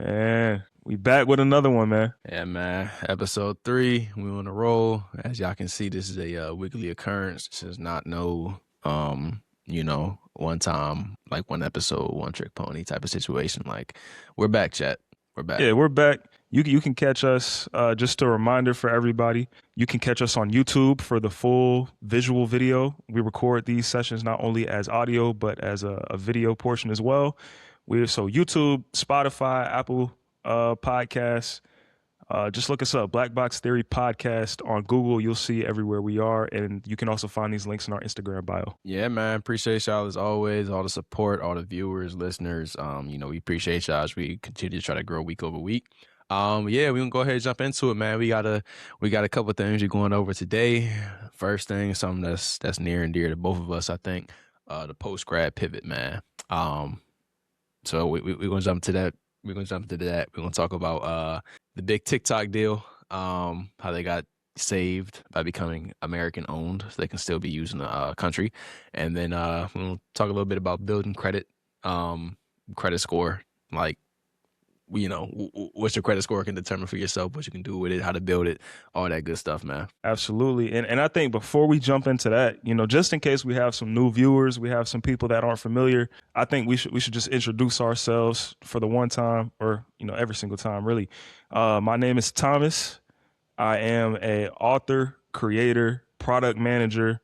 Man, we back with another one, man. Yeah, man. Episode 3, we on a roll. As y'all can see, this is a weekly occurrence. This is not no, one time, like one episode, one trick pony type of situation. Like, we're back, chat. We're back. Yeah, we're back. You can catch us. Just a reminder for everybody, you can catch us on YouTube for the full visual video. We record these sessions not only as audio but as a video portion as well. We're so YouTube, Spotify, Apple Podcasts. Just look us up, Black Box Theory Podcast on Google. You'll see everywhere we are, and you can also find these links in our Instagram bio. Yeah, man. Appreciate y'all as always, all the support, all the viewers, listeners. We appreciate y'all as we continue to try to grow week over week. Yeah, we gonna go ahead and jump into it, man. We got a couple of things we're going over today. First thing, something that's near and dear to both of us, I think. The post-grad pivot, man. So we're gonna jump to that. We're gonna jump into that. We're gonna talk about the big TikTok deal, how they got saved by becoming American owned, so they can still be used in the country. And then we'll talk a little bit about building credit, credit score, like, what's your credit score can determine for yourself, what you can do with it, how to build it, all that good stuff, man. Absolutely. And I think before we jump into that, just in case we have some new viewers, we have some people that aren't familiar, I think we should just introduce ourselves for the one time, or, every single time, really. My name is Thomas. I am a author, creator, product manager,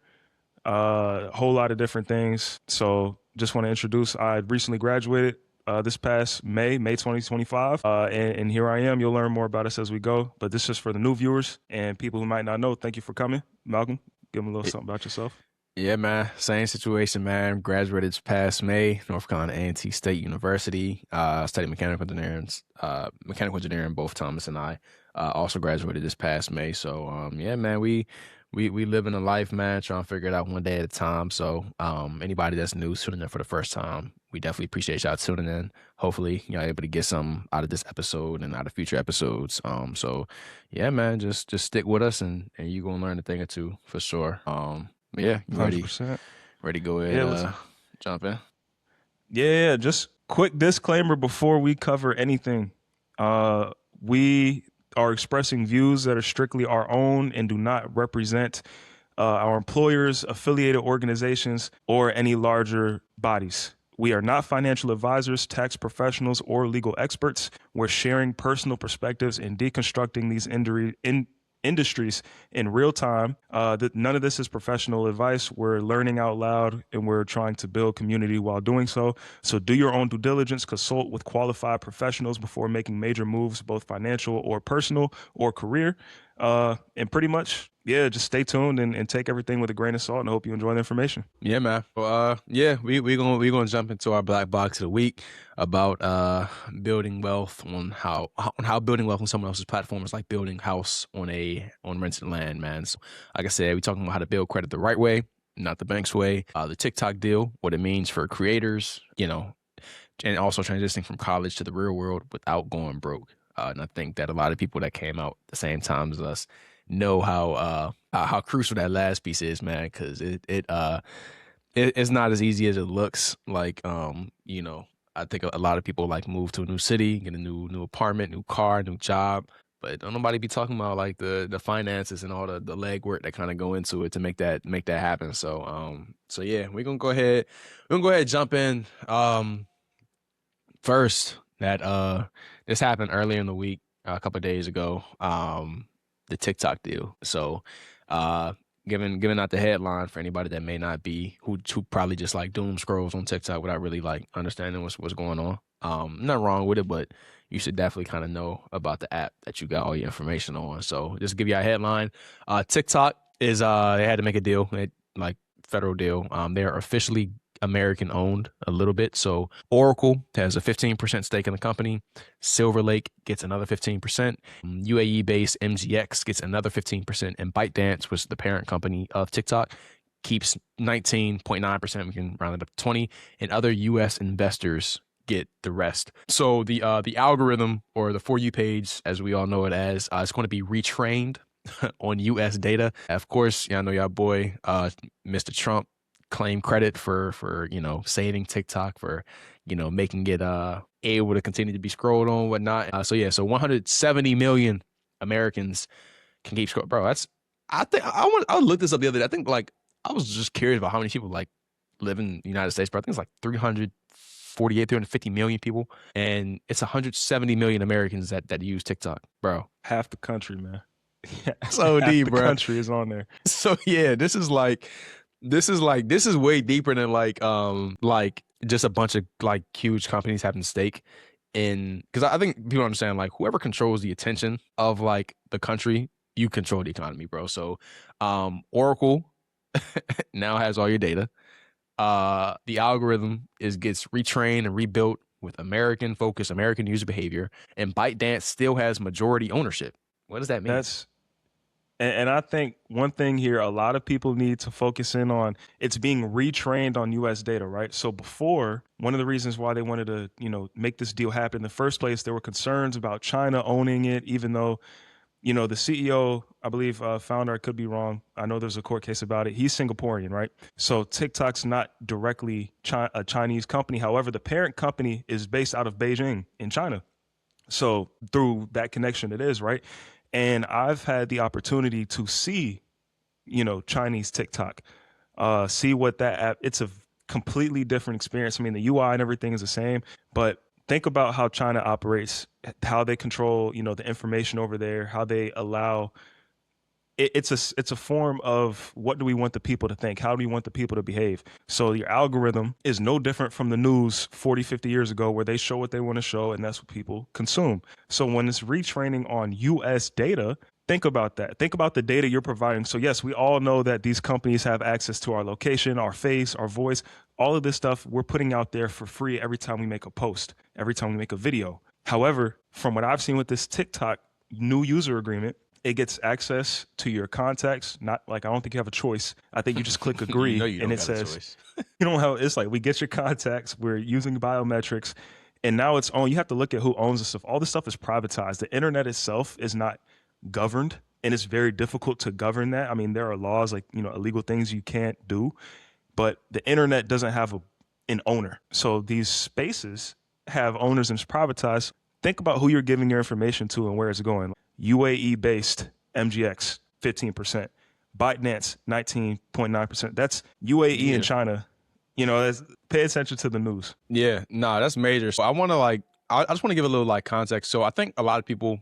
a whole lot of different things. So just want to introduce, I recently graduated this past May 2025. And here I am. You'll learn more about us as we go. But this is for the new viewers and people who might not know. Thank you for coming. Malcolm, give them a little something about yourself. Yeah, man. Same situation, man. Graduated this past May, North Carolina A&T State University. Studied mechanical engineering, both Thomas and I. Also graduated this past May. So, yeah, man, we live in a life, man, trying to figure it out one day at a time. So anybody that's new, tuning in for the first time, we definitely appreciate y'all tuning in. Hopefully y'all able to get something out of this episode and out of future episodes. So yeah, man, just stick with us and you're going to learn a thing or two for sure. Yeah, you ready? 100%. Ready to go ahead jump in? Yeah, just quick disclaimer before we cover anything. We are expressing views that are strictly our own and do not represent our employers, affiliated organizations, or any larger bodies. We are not financial advisors, tax professionals, or legal experts. We're sharing personal perspectives and deconstructing these industries in real time. None of this is professional advice. We're learning out loud and we're trying to build community while doing so. So do your own due diligence, consult with qualified professionals before making major moves, both financial or personal or career. And pretty much, yeah, just stay tuned and take everything with a grain of salt, and I hope you enjoy the information. Yeah, man. Well, yeah, we're gonna jump into our black box of the week about building wealth on how building wealth on someone else's platform is like building house on rented land, man. So, like I said, we're talking about how to build credit the right way, not the bank's way. The TikTok deal, what it means for creators, and also transitioning from college to the real world without going broke. And I think that a lot of people that came out at the same time as us know how crucial that last piece is, man, because it's not as easy as it looks. Like, I think a lot of people like move to a new city, get a new apartment, new car, new job, but don't nobody be talking about like the finances and all the legwork that kind of go into it to make that happen. So yeah, we're gonna go ahead and jump in. First, that this happened earlier in the week, a couple of days ago. The TikTok deal. So, giving out the headline for anybody that may not be who probably just like doom scrolls on TikTok without really like understanding what's going on. Not wrong with it, but you should definitely kind of know about the app that you got all your information on. So, just give you a headline. TikTok is they had to make a deal, like federal deal. They are officially American owned a little bit. So Oracle has a 15% stake in the company. Silver Lake gets another 15%. UAE based MGX gets another 15%. And ByteDance, which is the parent company of TikTok, keeps 19.9%. We can round it up to 20. And other US investors get the rest. So the algorithm, or the For You page, as we all know it as, is going to be retrained on US data. Of course, y'all know y'all boy, Mr. Trump claim credit for saving TikTok, for making it able to continue to be scrolled on, whatnot. So 170 million Americans can keep scrolling, bro. That's I think I looked this up the other day. I think like I was just curious about how many people like live in the United States, but I think it's like 350 million people, and it's 170 million Americans that use TikTok, bro. Half the country, man. So Half deep, the bro. country is on there. So yeah, this is way deeper than like just a bunch of like huge companies having stake in, because I think people understand like whoever controls the attention of like the country, you control the economy, bro. So Oracle now has all your data. The algorithm gets retrained and rebuilt with American focus, American user behavior, and ByteDance still has majority ownership. What does that mean? That's and I think one thing here, a lot of people need to focus in on, it's being retrained on US data, right? So before, one of the reasons why they wanted to, make this deal happen in the first place, there were concerns about China owning it, even though, the CEO, I believe, founder, I could be wrong. I know there's a court case about it. He's Singaporean, right? So TikTok's not directly a Chinese company. However, the parent company is based out of Beijing in China. So through that connection, it is, right? And I've had the opportunity to see, Chinese TikTok, see what that app, it's a completely different experience. I mean, the UI and everything is the same, but think about how China operates, how they control, the information over there, how they allow it's a form of, what do we want the people to think? How do we want the people to behave? So your algorithm is no different from the news 40, 50 years ago, where they show what they want to show and that's what people consume. So when it's retraining on US data, think about that. Think about the data you're providing. So yes, we all know that these companies have access to our location, our face, our voice, all of this stuff we're putting out there for free every time we make a post, every time we make a video. However, from what I've seen with this TikTok new user agreement, it gets access to your contacts. Not like, I don't think you have a choice. I think you just click You know agree you and don't it got a says, choice. it's like, we get your contacts, we're using biometrics, and now it's on. You have to look at who owns this stuff. All this stuff is privatized. The internet itself is not governed, and it's very difficult to govern that. I mean, there are laws, like, illegal things you can't do, but the internet doesn't have an owner. So these spaces have owners and it's privatized. Think about who you're giving your information to and where it's going. UAE based MGX, 15%. ByteDance, 19.9%. That's UAE and Yeah. China. Pay attention to the news. Yeah, nah, that's major. So I want to I just want to give a little like context. So I think a lot of people,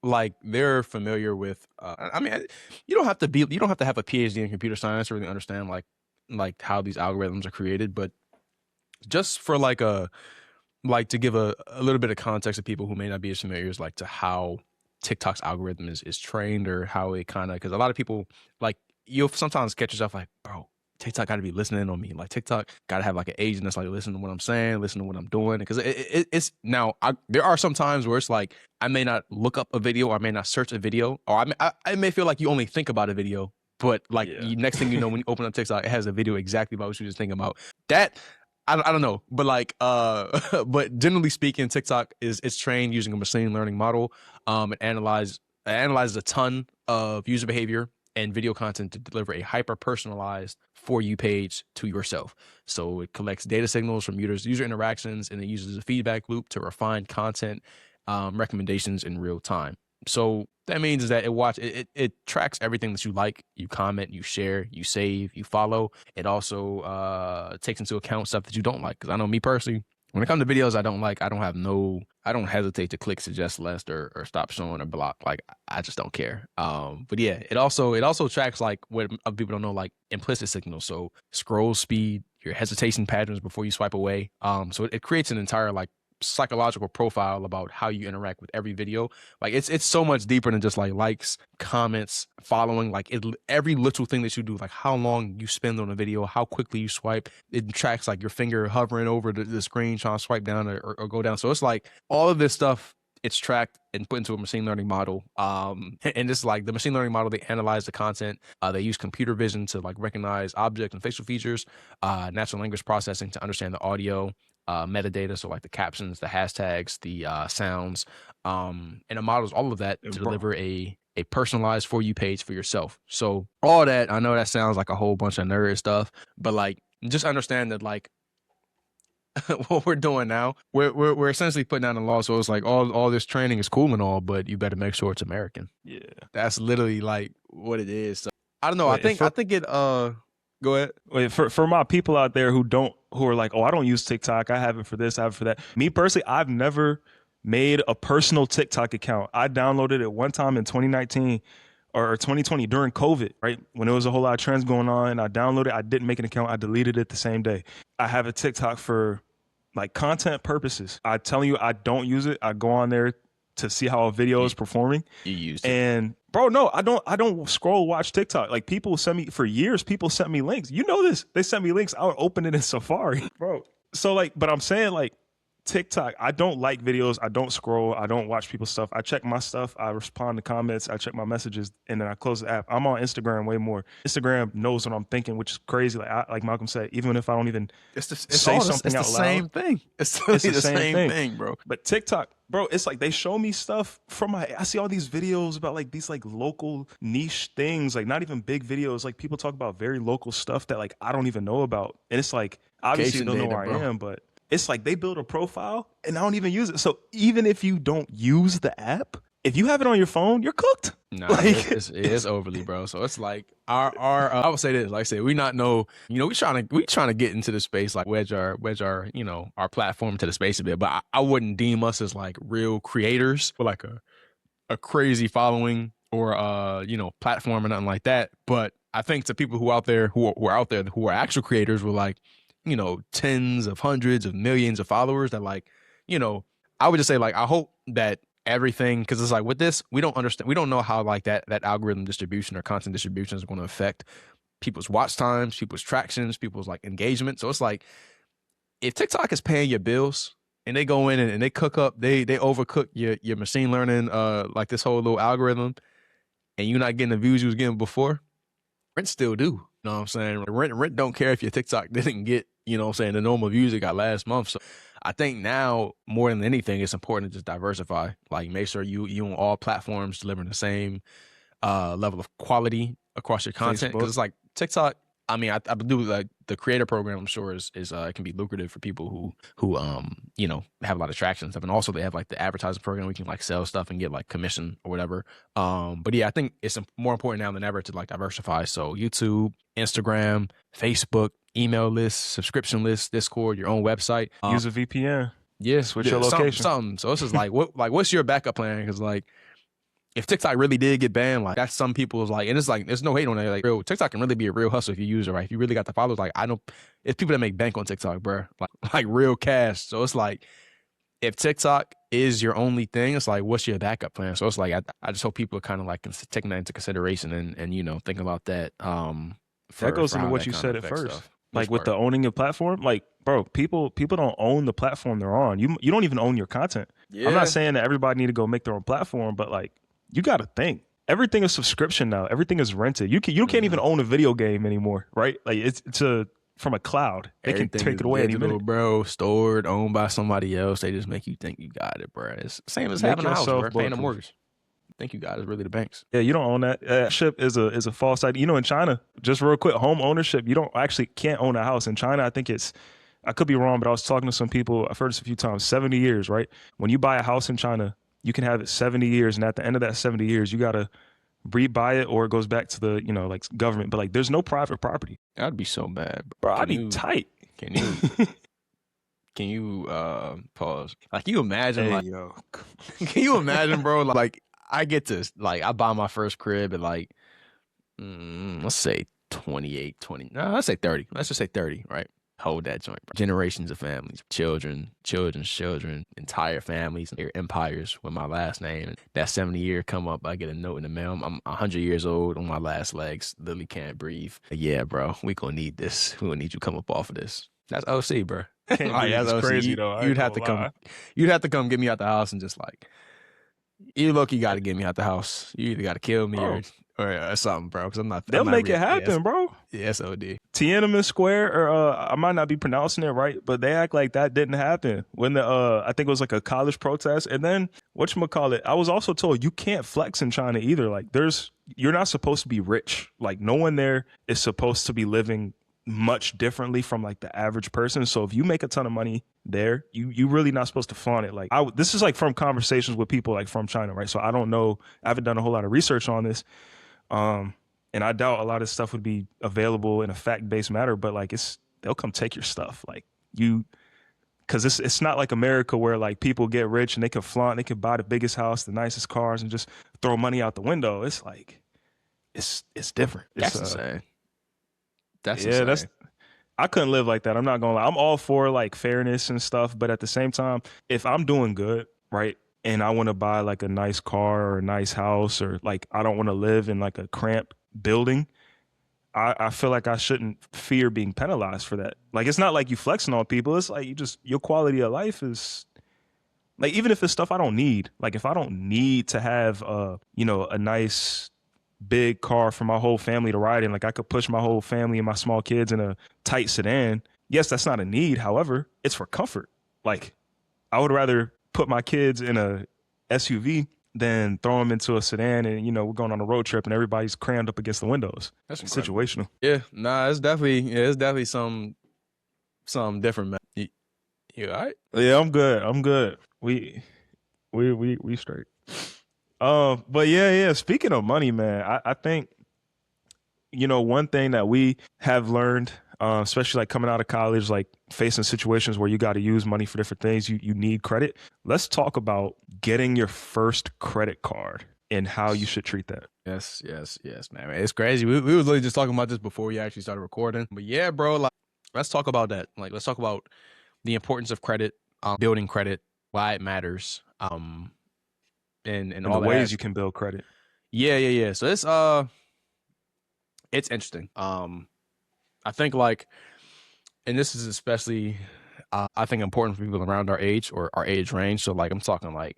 like they're familiar with. I mean, you don't have to have a PhD in computer science to really understand like how these algorithms are created. But just for like to give a little bit of context to people who may not be as familiar as like to how TikTok's algorithm is trained, or how it kind of, because a lot of people like, you'll sometimes catch yourself like, bro, TikTok got to be listening on me. Like TikTok got to have like an agent that's like, listen to what I'm saying, listen to what I'm doing. Because it's now, there are some times where it's like, I may not look up a video, or I may not search a video, or I may feel like you only think about a video, but like Yeah. next thing you know, when you open up TikTok, it has a video exactly about what you were just thinking about. That I don't know, but like but generally speaking, TikTok it's trained using a machine learning model. It analyzes a ton of user behavior and video content to deliver a hyper personalized for you page to yourself. So it collects data signals from user interactions, and it uses a feedback loop to refine content recommendations in real time. So that means is that it tracks everything that you like, you comment, you share, you save, you follow. It also takes into account stuff that you don't like. Because I know me personally, when it comes to videos I don't like, I don't hesitate to click suggest less, or stop showing, or block. Like I just don't care. But yeah, it also tracks like what other people don't know, like implicit signals. So scroll speed, your hesitation patterns before you swipe away. So it creates an entire like psychological profile about how you interact with every video. Like it's so much deeper than just like likes, comments, following. Like every little thing that you do, like how long you spend on a video, how quickly you swipe. It tracks like your finger hovering over the screen trying to swipe down, or go down. So it's like all of this stuff, it's tracked and put into a machine learning model. And it's like the machine learning model, they analyze the content. They use computer vision to like recognize object and facial features, natural language processing to understand the audio, metadata, so like the captions, the hashtags, the sounds, and it models all of that to And bro, deliver a a personalized For You page for yourself. So all that, I know that sounds like a whole bunch of nerd stuff, but like just understand that like what we're doing now, we're essentially putting down the law. So it's like all this training is cool and all, but you better make sure it's American. Yeah. That's literally like what it is. So I don't know. Wait, I think it go ahead. Wait, for my people out there who are like, oh, I don't use TikTok. I have it for this, I have it for that. Me personally, I've never made a personal TikTok account. I downloaded it one time in 2019 or 2020 during COVID, right? When there was a whole lot of trends going on. I downloaded it. I didn't make an account. I deleted it the same day. I have a TikTok for like content purposes. I telling you, I don't use it. I go on there to see how a video is performing. You used it. And bro, no, I don't scroll watch TikTok. Like people send me for years, people sent me links. You know this. They sent me links. I would open it in Safari. Bro. So like, but I'm saying like TikTok, I don't like videos. I don't scroll. I don't watch people's stuff. I check my stuff. I respond to comments. I check my messages, and then I close the app. I'm on Instagram way more. Instagram knows what I'm thinking, which is crazy. Like Malcolm said, even if I don't even say something out loud, same thing. It's the same thing, bro. But TikTok, bro, it's like they show me stuff from I see all these videos about like these like local niche things, like not even big videos. Like people talk about very local stuff that like I don't even know about, and it's like obviously you don't know where I am, but it's like they build a profile and I don't even use it. So even if you don't use the app, if you have it on your phone, you're cooked. Nah, like, it's overly, bro. So it's like our I would say this, like I said, we trying to get into the space, like wedge our our platform to the space a bit. But I wouldn't deem us as like real creators with like a crazy following or platform or nothing like that. But I think to people who are actual creators with like tens of hundreds of millions of followers that like, I would just say like, I hope that everything, because it's like with this, we don't know how like that algorithm distribution or content distribution is going to affect people's watch times, people's tractions, people's like engagement. So it's like, if TikTok is paying your bills and they go in and they cook up, they overcook your machine learning, like this whole little algorithm, and you're not getting the views you was getting before, rent still do. You know what I'm saying? Rent don't care if your TikTok didn't get, the normal views it got last month. So I think now more than anything, it's important to just diversify. Like make sure you on all platforms delivering the same level of quality across your content. Because it's like TikTok, I mean, I do like the creator program, I'm sure is it can be lucrative for people who have a lot of traction and stuff. And also they have like the advertising program, we can like sell stuff and get like commission or whatever. But yeah, I think it's more important now than ever to like diversify. So YouTube, Instagram, Facebook, email lists, subscription lists, Discord, your own website. Use a VPN. Yeah, switch your location. Something. So it's just like what's your backup plan? Because like if TikTok really did get banned, like that's some people's like, and it's like there's no hate on it. Like TikTok can really be a real hustle if you use it right. If you really got the followers, like it's people that make bank on TikTok, bro. Like real cash. So it's like if TikTok is your only thing, it's like what's your backup plan? So it's like I just hope people are kind of like taking that into consideration and thinking about that. That goes into what you said at first. Stuff. Like with the owning your platform, like bro, people don't own the platform they're on. You don't even own your content. Yeah. I'm not saying that everybody need to go make their own platform, but like you got to think. Everything is subscription now. Everything is rented. You can't even own a video game anymore, right? Like it's from a cloud. They can take it away any minute. Bro, stored, owned by somebody else. They just make you think you got it, bro. It's the same as having a house, bro. Paying a mortgage. Think you got is really the banks. Yeah, you don't own that. Ownership is a false idea. In China, just real quick, home ownership, you can't own a house. In China, I think I could be wrong, but I was talking to some people, I've heard this a few times, 70 years, right? When you buy a house in China, you can have it 70 years, and at the end of that 70 years, you got to rebuy it or it goes back to the, like government. But like there's no private property. That'd be so bad, bro. I'd be tight. Can you pause? Like you imagine, can you imagine, bro? Like I get to I buy my first crib at like let's say 28, 20. No, let's say 30. Let's just say 30, right? Hold that joint, bro. Generations of families, children's children, entire families, their empires with my last name. That 70 year come up, I get a note in the mail. I'm 100 years old on my last legs, literally can't breathe. Yeah, bro, we gonna need this. We gonna need you to come up off of this. That's OC, bro. That's crazy though. You'd have to come get me out the house and just like, you look, you got to get me out the house. You either got to kill me or All right, that's something, bro. Because They'll make it yes, happen, bro. yes, OD. Tiananmen Square, or I might not be pronouncing it right, but they act like that didn't happen when the I think it was like a college protest, and then whatchamacallit, I was also told you can't flex in China either. Like, you're not supposed to be rich. Like, no one there is supposed to be living much differently from like the average person. So if you make a ton of money there, you really not supposed to flaunt it. Like, this is like from conversations with people like from China, right? So I don't know. I haven't done a whole lot of research on this. And I doubt a lot of stuff would be available in a fact-based matter, but like they'll come take your stuff. Like, because it's not like America where like people get rich and they can flaunt, they can buy the biggest house, the nicest cars, and just throw money out the window. It's like it's different. That's insane. That's yeah, insane. I couldn't live like that. I'm not gonna lie. I'm all for like fairness and stuff, but at the same time, if I'm doing good, right, and I want to buy like a nice car or a nice house, or like I don't want to live in like a cramped building, I feel like I shouldn't fear being penalized for that. Like, it's not like you flexing on people. It's like your quality of life is like, even if it's stuff I don't need, like if I don't need to have a nice big car for my whole family to ride in, like I could push my whole family and my small kids in a tight sedan. Yes, that's not a need. However, it's for comfort. Like, I would rather put my kids in a SUV than throw them into a sedan and, we're going on a road trip and everybody's crammed up against the windows. That's situational. Yeah, nah, it's definitely some different, man. You all right? Yeah, I'm good. We straight. But yeah. Speaking of money, man, I think, one thing that we have learned, especially like coming out of college, like facing situations where you got to use money for different things, you need credit. Let's talk about getting your first credit card and how you should treat that. Yes, man. It's crazy. We was literally just talking about this before we actually started recording. But yeah, bro, like, let's talk about that. Like, let's talk about the importance of credit, building credit, why it matters, and all the ways you can build credit. Yeah. So it's interesting. I think like, and this is especially, I think important for people around our age or our age range. So like, I'm talking like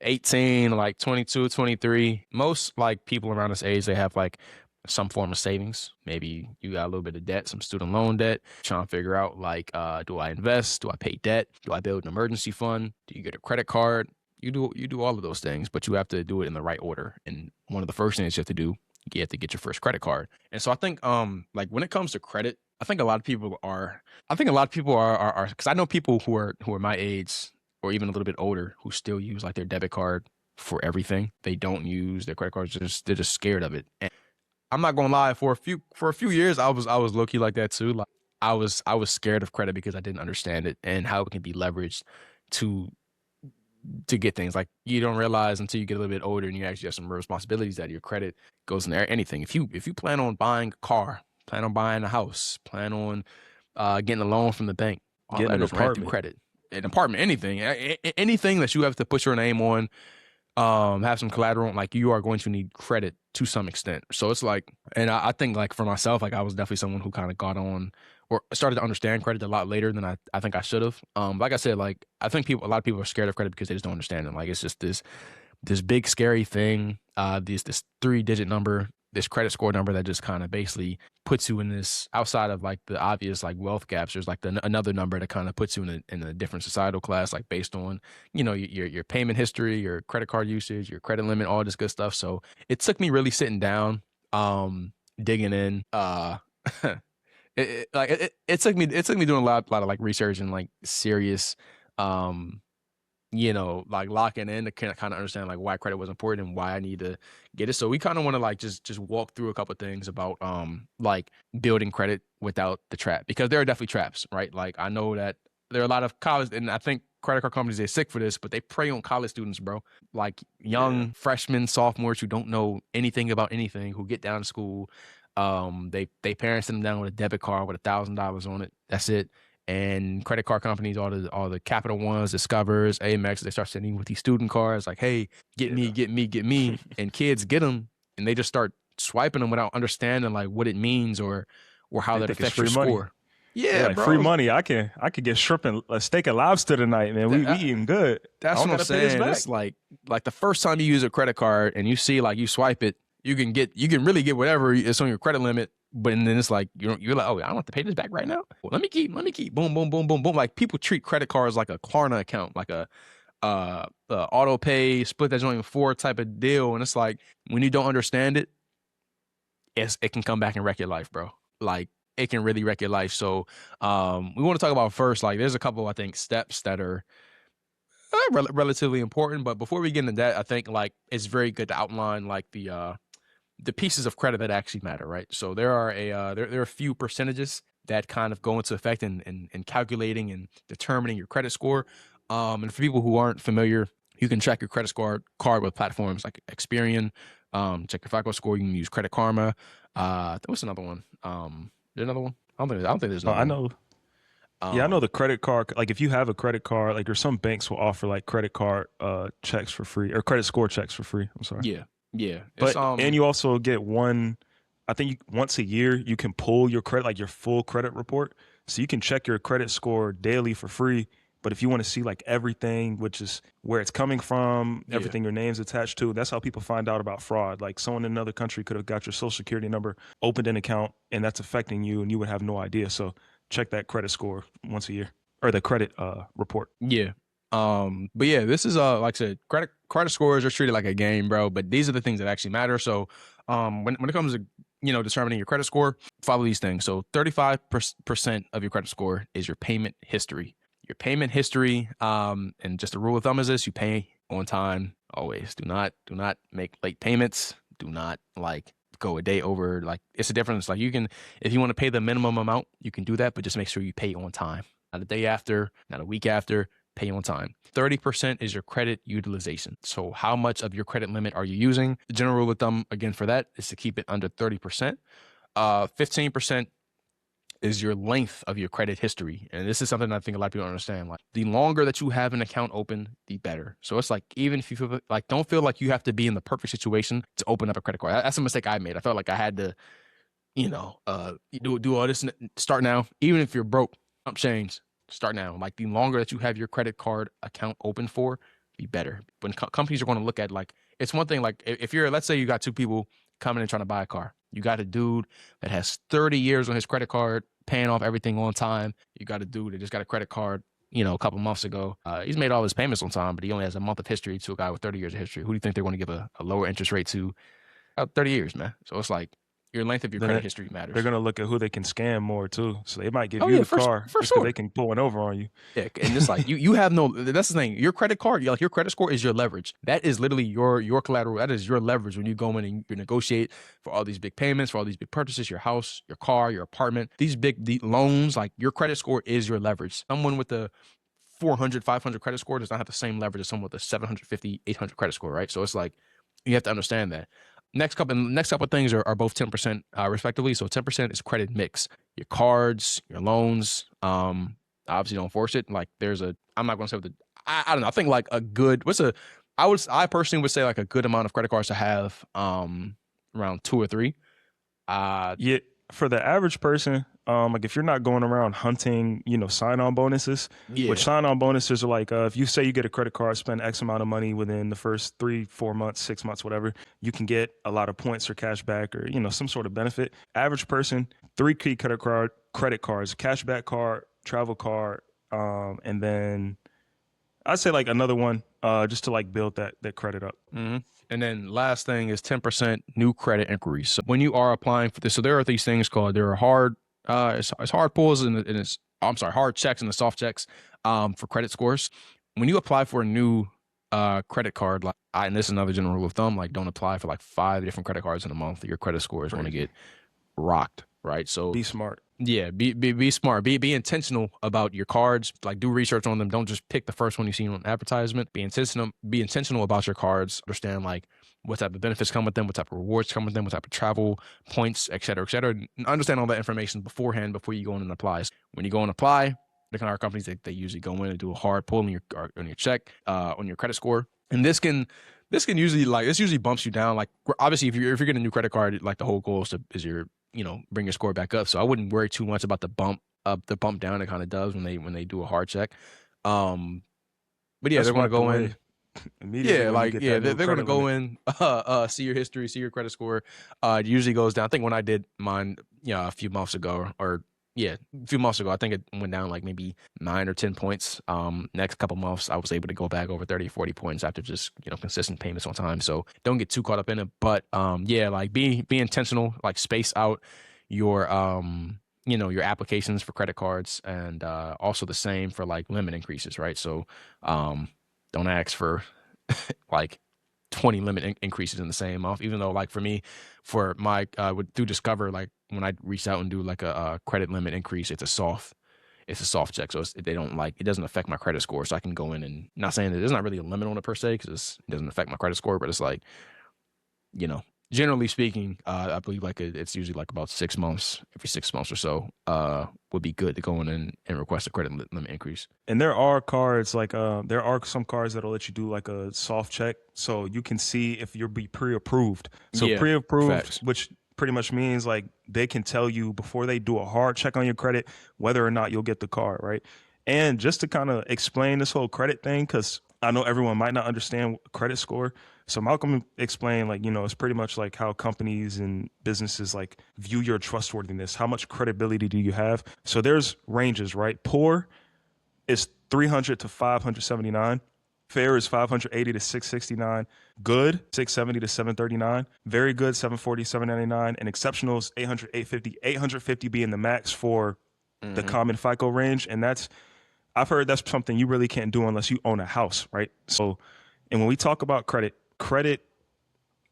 18, like 22, 23. Most like people around this age, they have like some form of savings. Maybe you got a little bit of debt, some student loan debt, trying to figure out like, do I invest? Do I pay debt? Do I build an emergency fund? Do you get a credit card? You do all of those things, but you have to do it in the right order. And one of the first things you have to do, you have to get your first credit card. And so I think like when it comes to credit, I think a lot of people are because I know people who are my age or even a little bit older who still use like their debit card for everything. They don't use their credit cards. They're just scared of it. And I'm not gonna lie, for a few years I was low key like that too. Like I was scared of credit because I didn't understand it and how it can be leveraged to get things. Like, you don't realize until you get a little bit older and you actually have some responsibilities that your credit goes in there. Anything. If you plan on buying a car, plan on buying a house, plan on getting a loan from the bank, getting an apartment, credit, an apartment, anything that you have to put your name on, have some collateral, like you are going to need credit to some extent. So it's like, and I think like for myself, like I was definitely someone who kind of got on or started to understand credit a lot later than I think I should have. Like I said, like I think a lot of people are scared of credit because they just don't understand it. Like it's just this big scary thing. This 3-digit number, this credit score number that just kind of basically puts you in this, outside of like the obvious like wealth gaps. There's like another number that kind of puts you in a different societal class, like based on your payment history, your credit card usage, your credit limit, all this good stuff. So it took me really sitting down, digging in. It took me doing a lot of like research and like serious, like locking in to kind of understand like why credit was important and why I need to get it. So we kind of want to like just walk through a couple of things about like building credit without the trap, because there are definitely traps, right? Like I know that there are a lot of college, and I think credit card companies, they're sick for this, but they prey on college students, bro. Like young freshmen, sophomores who don't know anything about anything, who get down to school. They parents send them down with a debit card with $1,000 on it. That's it. And credit card companies, all the Capital Ones, Discovers, Amex, they start sending with these student cards like, hey, get me. And kids get them and they just start swiping them without understanding like what it means or how that affects your score. Yeah, like bro. Free money. I could get shrimp and a steak and lobster tonight, man. We eating good. That's what I'm saying. It's like the first time you use a credit card and you see like you swipe it, you can really get whatever is on your credit limit, but and then it's like you're like, oh, I don't have to pay this back right now. Well, let me keep boom boom boom boom boom. Like people treat credit cards like a Klarna account, like a auto pay split that joint in four type of deal, and it's like when you don't understand it, it can come back and wreck your life, bro. Like it can really wreck your life. So we want to talk about first, like there's a couple I think steps that are relatively important, but before we get into that, I think like it's very good to outline like the pieces of credit that actually matter, right? So there are there are a few percentages that kind of go into effect in calculating and determining your credit score. And for people who aren't familiar, you can track your credit score card with platforms like Experian. Check your FICO score. You can use Credit Karma. What's another one? There's another one. I don't think there's another I one. know. Yeah, I know the credit card. Like if you have a credit card, like there's some banks will offer like credit card checks for free or credit score checks for free. I'm sorry. Yeah, yeah. It's But and you also get one. I think once a year you can pull your credit, like your full credit report, so you can check your credit score daily for free. But if you want to see like everything, which is where it's coming from, yeah, everything your name's attached to, that's how people find out about fraud. Like someone in another country could have got your social security number, opened an account, and that's affecting you, and you would have no idea. So check that credit score once a year or the credit report. yeah. But yeah, this is like I said, credit scores are treated like a game, bro. But these are the things that actually matter. So when it comes to determining your credit score, follow these things. So 35% of your credit score is your payment history. Your payment history, and just a rule of thumb is this: you pay on time always. Do not make late payments. Do not like go a day over. Like it's a difference. Like you can, if you want to pay the minimum amount, you can do that, but just make sure you pay on time. Not a day after, not a week after. Pay on time. 30% is your credit utilization. So how much of your credit limit are you using? The general rule of thumb, again, for that is to keep it under 30%. 15% is your length of your credit history. And this is something I think a lot of people don't understand. Like the longer that you have an account open, the better. So it's like, even if you feel like, don't feel like you have to be in the perfect situation to open up a credit card. That's a mistake I made. I felt like I had to, do all this, start now. Even if you're broke, don't change. Start now. Like the longer that you have your credit card account open for, be better. When companies are going to look at, like, it's one thing, like if you're, let's say you got two people coming and trying to buy a car. You got a dude that has 30 years on his credit card, paying off everything on time. You got a dude that just got a credit card, a couple months ago. He's made all his payments on time, but he only has a month of history to a guy with 30 years of history. Who do you think they're going to give a lower interest rate to? 30 years, man. So it's like your length of your Then credit history matters. they're gonna look at who they can scam more too. So they might give Oh you yeah, the for car for just because sure. they can pull one over on you. Yeah, and it's like you have no. That's the thing. Your credit card, like your credit score, is your leverage. That is literally your collateral. That is your leverage when you go in and you negotiate for all these big payments, for all these big purchases, your house, your car, your apartment, these big loans. Like your credit score is your leverage. Someone with a 400, 500 credit score does not have the same leverage as someone with a 750, 800 credit score, right? So it's like you have to understand that. Next couple of things are both 10%, respectively. So 10% is credit mix. Your cards, your loans. Obviously don't force it. Like I'm not gonna say what I don't know. I think like a good I personally would say like a good amount of credit cards to have around 2 or 3. Yeah, for the average person, like if you're not going around hunting, sign-on bonuses, which Yeah. sign-on bonuses are like, if you say you get a credit card, spend X amount of money within the first 3, 4 months, 6 months, whatever, you can get a lot of points or cash back or some sort of benefit. Average person, 3 key credit cards, cashback card, travel card, and then I'd say like another one, just to like build that credit up. Mm-hmm. And then last thing is 10% new credit inquiries. So when you are applying for this, so there are these things called, there are hard, it's hard pulls and it's, I'm sorry, hard checks and the soft checks for credit scores. When you apply for a new credit card, like and this is another general rule of thumb, like don't apply for like 5 different credit cards in a month. Your credit score is going to get rocked, right? So Be smart. yeah, be smart. Be intentional about your cards. Like do research on them. Don't just pick the first one you see on advertisement. Be intentional about your cards. Understand like what type of benefits come with them, what type of rewards come with them, what type of travel points, et cetera, et cetera. Understand all that information beforehand before you go in and apply. When you go and apply, the kind of companies they usually go in and do a hard pull on your check, on your credit score, and this usually bumps you down. Like obviously if you're getting a new credit card, like the whole goal is your bring your score back up. So I wouldn't worry too much about the bump up, the bump down it kind of does when they do a hard check. But yeah, That's they're going to smart the go way in. immediately Yeah, when you like get yeah, that new they're gonna credit go limit. in, see your history, see your credit score. It usually goes down. I think when I did mine, a few months ago, or yeah, a few months ago, I think it went down like maybe 9 or 10 points. Next couple months, I was able to go back over 30 or 40 points after just consistent payments on time. So don't get too caught up in it. But yeah, like be intentional, like space out your your applications for credit cards, and also the same for like limit increases, right? So don't ask for like 20 limit increases in the same month. Even though, like for me, for my through Discover, like when I reach out and do like a credit limit increase, it's a soft check, so they don't like it doesn't affect my credit score. So I can go in and not saying that there's not really a limit on it per se because it doesn't affect my credit score, but it's like you know, generally speaking, I believe like it's usually like about 6 months, every 6 months or so, would be good to go in and request a credit limit increase. And there are cards like there are some cards that'll let you do like a soft check, so you can see if you're be pre-approved. So Yeah, pre-approved, facts. which pretty much means like they can tell you before they do a hard check on your credit whether or not you'll get the card, right? And just to kind of explain this whole credit thing, because I know everyone might not understand credit score. So Malcolm explained like, it's pretty much like how companies and businesses like view your trustworthiness. How much credibility do you have? So there's ranges, right? Poor is 300 to 579. Fair is 580 to 669. Good, 670 to 739. Very good, 740, 799. And exceptional is 800, 850. 850 being the max for the Hmm. common FICO range. And I've heard that's something you really can't do unless you own a house, right? So, and when we talk about credit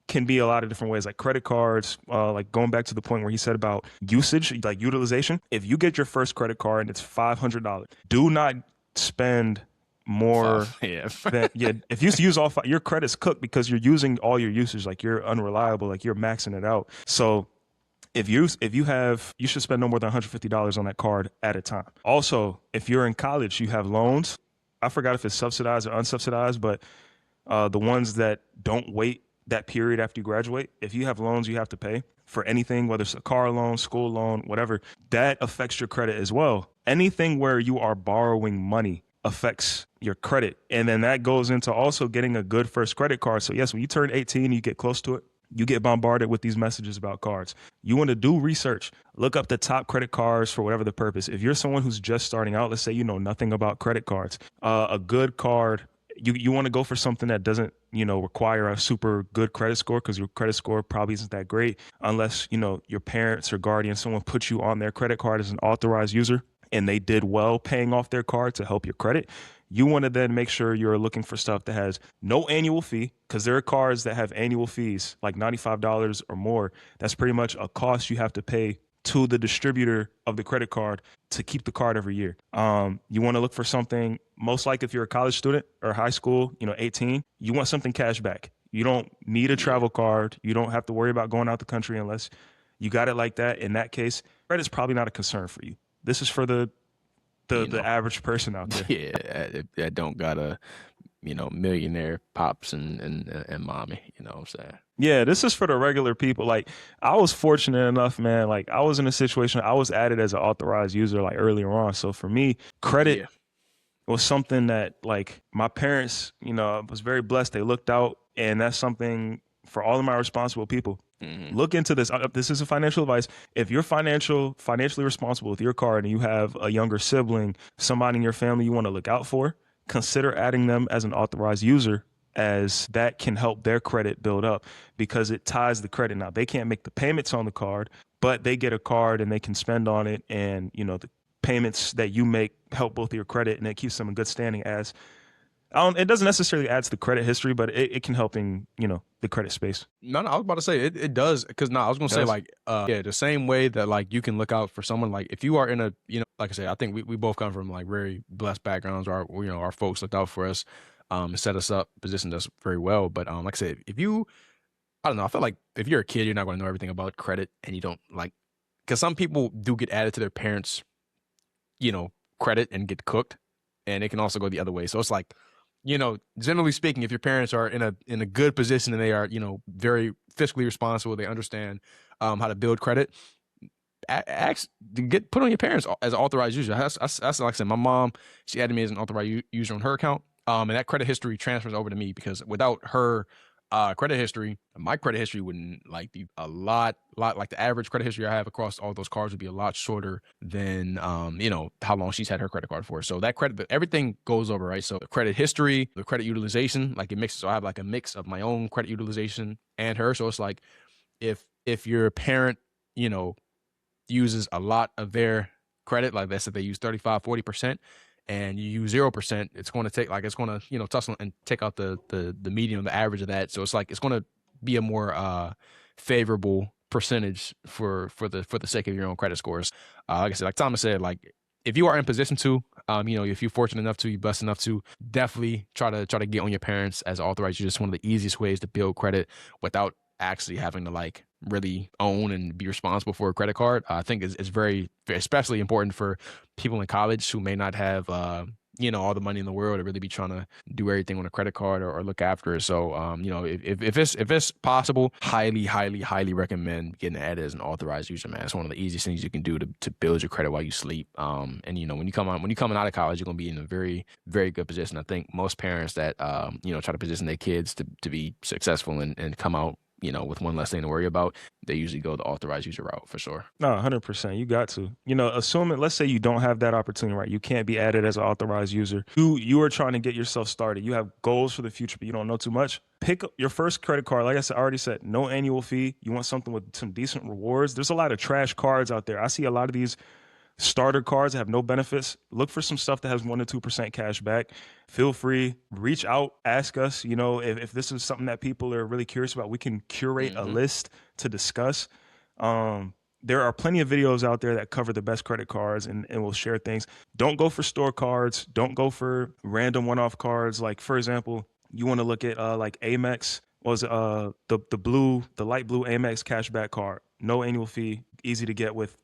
can be a lot of different ways, like credit cards, like going back to the point where he said about usage, like utilization. If you get your first credit card and it's $500, do not spend more Five, yeah. than, yeah, if you use all five, your credit's cooked because you're using all your usage, like you're unreliable, like you're maxing it out. So you should spend no more than $150 on that card at a time. Also, if you're in college, you have loans. I forgot if it's subsidized or unsubsidized, but the ones that don't wait that period after you graduate, if you have loans you have to pay for anything, whether it's a car loan, school loan, whatever, that affects your credit as well. Anything where you are borrowing money affects your credit. And then that goes into also getting a good first credit card. So yes, when you turn 18, you get close to it, you get bombarded with these messages about cards. You want to do research, look up the top credit cards for whatever the purpose. If you're someone who's just starting out, let's say you know nothing about credit cards, a good card, you want to go for something that doesn't require a super good credit score, because your credit score probably isn't that great unless your parents or guardian, someone put you on their credit card as an authorized user and they did well paying off their card to help your credit. You want to then make sure you're looking for stuff that has no annual fee, because there are cards that have annual fees like $95 or more. That's pretty much a cost you have to pay to the distributor of the credit card to keep the card every year. You want to look for something, most like if you're a college student or high school, 18, you want something cash back. You don't need a Yeah. travel card. You don't have to worry about going out the country unless you got it like that. In that case, credit's probably not a concern for you. This is for the You the know, average person out there. yeah, I don't got a, millionaire pops and mommy, you know what I'm saying? Yeah, this is for the regular people. Like, I was fortunate enough, man. Like, I was in a situation, I was added as an authorized user like earlier on. So for me, credit Yeah. was something that like my parents, was very blessed. They looked out, and that's something for all of my responsible people. Hmm. Look into this. This is a financial advice. If you're financially responsible with your card and you have a younger sibling, somebody in your family you want to look out for, consider adding them as an authorized user, as that can help their credit build up, because it ties the credit. Now, they can't make the payments on the card, but they get a card and they can spend on it, and the payments that you make help both your credit, and it keeps them in good standing. As it doesn't necessarily add to the credit history, but it can help in the credit space. No, I was about to say it does, because I was gonna It say does. like yeah, the same way that like you can look out for someone, like if you are in a, like I said, I think we both come from like very blessed backgrounds. Our folks looked out for us, and set us up, positioned us very well. But like I said, if you, I don't know, I feel like if you're a kid, you're not going to know everything about credit, and you don't like, because some people do get added to their parents, you know, credit and get cooked, and it can also go the other way. So it's like, generally speaking, if your parents are in a good position and they are, very fiscally responsible, they understand how to build credit. Ask to get put on your parents as an authorized user. That's like I said. My mom, she added me as an authorized user on her account, And that credit history transfers over to me because without her credit history, my credit history wouldn't like be a lot like the average credit history I have across all those cards would be a lot shorter than how long she's had her credit card for. So that credit, everything goes over, right? So the credit history, the credit utilization, like it mixes. So I have like a mix of my own credit utilization and her. So it's like if your parent, uses a lot of their credit, like let's say they use 35-40%, and you use 0%, it's going to take like it's going to tussle and take out the median, the average of that. So it's like it's going to be a more favorable percentage for the sake of your own credit scores. Like I said, like Thomas said, like if you are in position to, if you're fortunate enough to, you're blessed enough to, definitely try to get on your parents as authorized. You're just one of the easiest ways to build credit without actually having to like really own and be responsible for a credit card. I think is very, especially important for people in college who may not have all the money in the world to really be trying to do everything on a credit card or look after it. So if it's possible, highly recommend getting added as an authorized user, man. It's one of the easiest things you can do to build your credit while you sleep. And when you're coming out of college, you're gonna be in a very, very good position. I think most parents that try to position their kids to be successful and come out with one less thing to worry about, they usually go the authorized user route for sure. No, 100%. You got to. Assuming, let's say you don't have that opportunity, right? You can't be added as an authorized user. You are trying to get yourself started. You have goals for the future, but you don't know too much. Pick up your first credit card. Like I already said, no annual fee. You want something with some decent rewards. There's a lot of trash cards out there. I see a lot of these starter cards that have no benefits. Look for some stuff that has 1 to 2% cash back. Feel free, reach out, ask us. If this is something that people are really curious about, we can curate a list to discuss. There are plenty of videos out there that cover the best credit cards and will share things. Don't go for store cards. Don't go for random one-off cards. Like, for example, you want to look at like Amex was the light blue Amex cashback card. No annual fee, easy to get with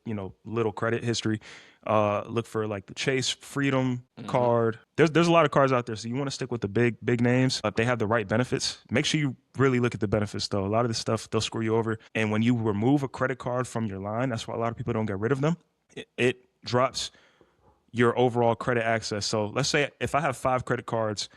little credit history. Look for like the Chase Freedom card. There's a lot of cards out there, so you want to stick with the big names. If they have the right benefits, make sure you really look at the benefits though. A lot of this stuff they'll screw you over. And when you remove a credit card from your line, that's why a lot of people don't get rid of them. It drops your overall credit access. So let's say if I have 5 credit cards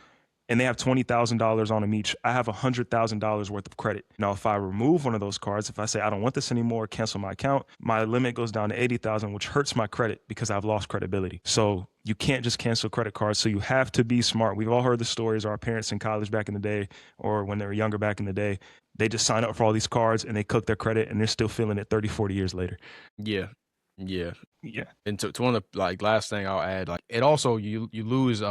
and they have $20,000 on them each, I have $100,000 worth of credit. Now, if I remove one of those cards, if I say I don't want this anymore, cancel my account, my limit goes down to $80,000, which hurts my credit because I've lost credibility. So you can't just cancel credit cards. So you have to be smart. We've all heard the stories. Our parents in college back in the day, or when they were younger back in the day, they just sign up for all these cards and they cook their credit and they're still feeling it 30, 40 years later. Yeah. Yeah. And to one of the like last thing I'll add, like it also you lose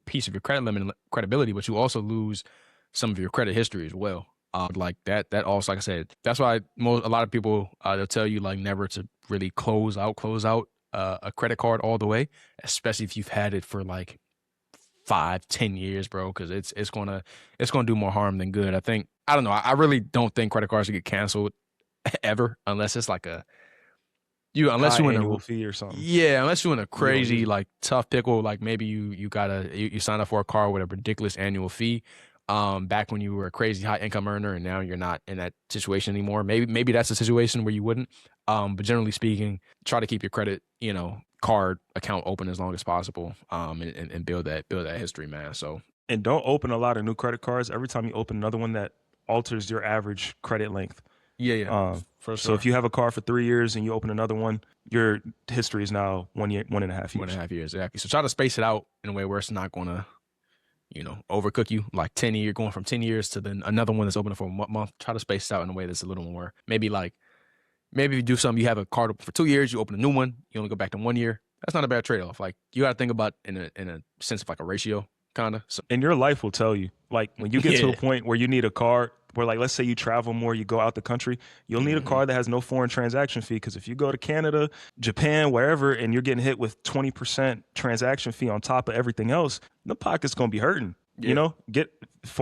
piece of your credit limit and credibility, but you also lose some of your credit history as well. Like that also, like I said, that's why a lot of people they'll tell you like never to really close out a credit card all the way, especially if you've had it for like 5-10 years, bro, because it's gonna do more harm than good. I don't know. I really don't think credit cards should get canceled ever unless it's like unless you're in annual fee or something. Yeah, unless you're in a crazy like tough pickle, like maybe you sign up for a car with a ridiculous annual fee. Back when you were a crazy high income earner and now you're not in that situation anymore. Maybe that's a situation where you wouldn't. But generally speaking, try to keep your credit, card account open as long as possible. And build that history, man. So and don't open a lot of new credit cards. Every time you open another one, that alters your average credit length. Yeah. For sure. So if you have a car for 3 years and you open another one, your history is now 1 year, 1.5 years. 1.5 years, exactly. So try to space it out in a way where it's not going to, overcook you. Like 10 years, going from 10 years to then another one that's open for a month. Try to space it out in a way that's a little more, maybe if you do something, you have a card open for 2 years, you open a new one, you only go back to 1 year. That's not a bad trade-off. Like you got to think about in a sense of like a ratio, kind of. So, and your life will tell you. Like when you get to a point where you need a card, where like let's say you travel more, you go out the country, you'll need a card that has no foreign transaction fee. Because if you go to Canada, Japan, wherever, and you're getting hit with 20% transaction fee on top of everything else, the pocket's gonna be hurting. Yeah. Get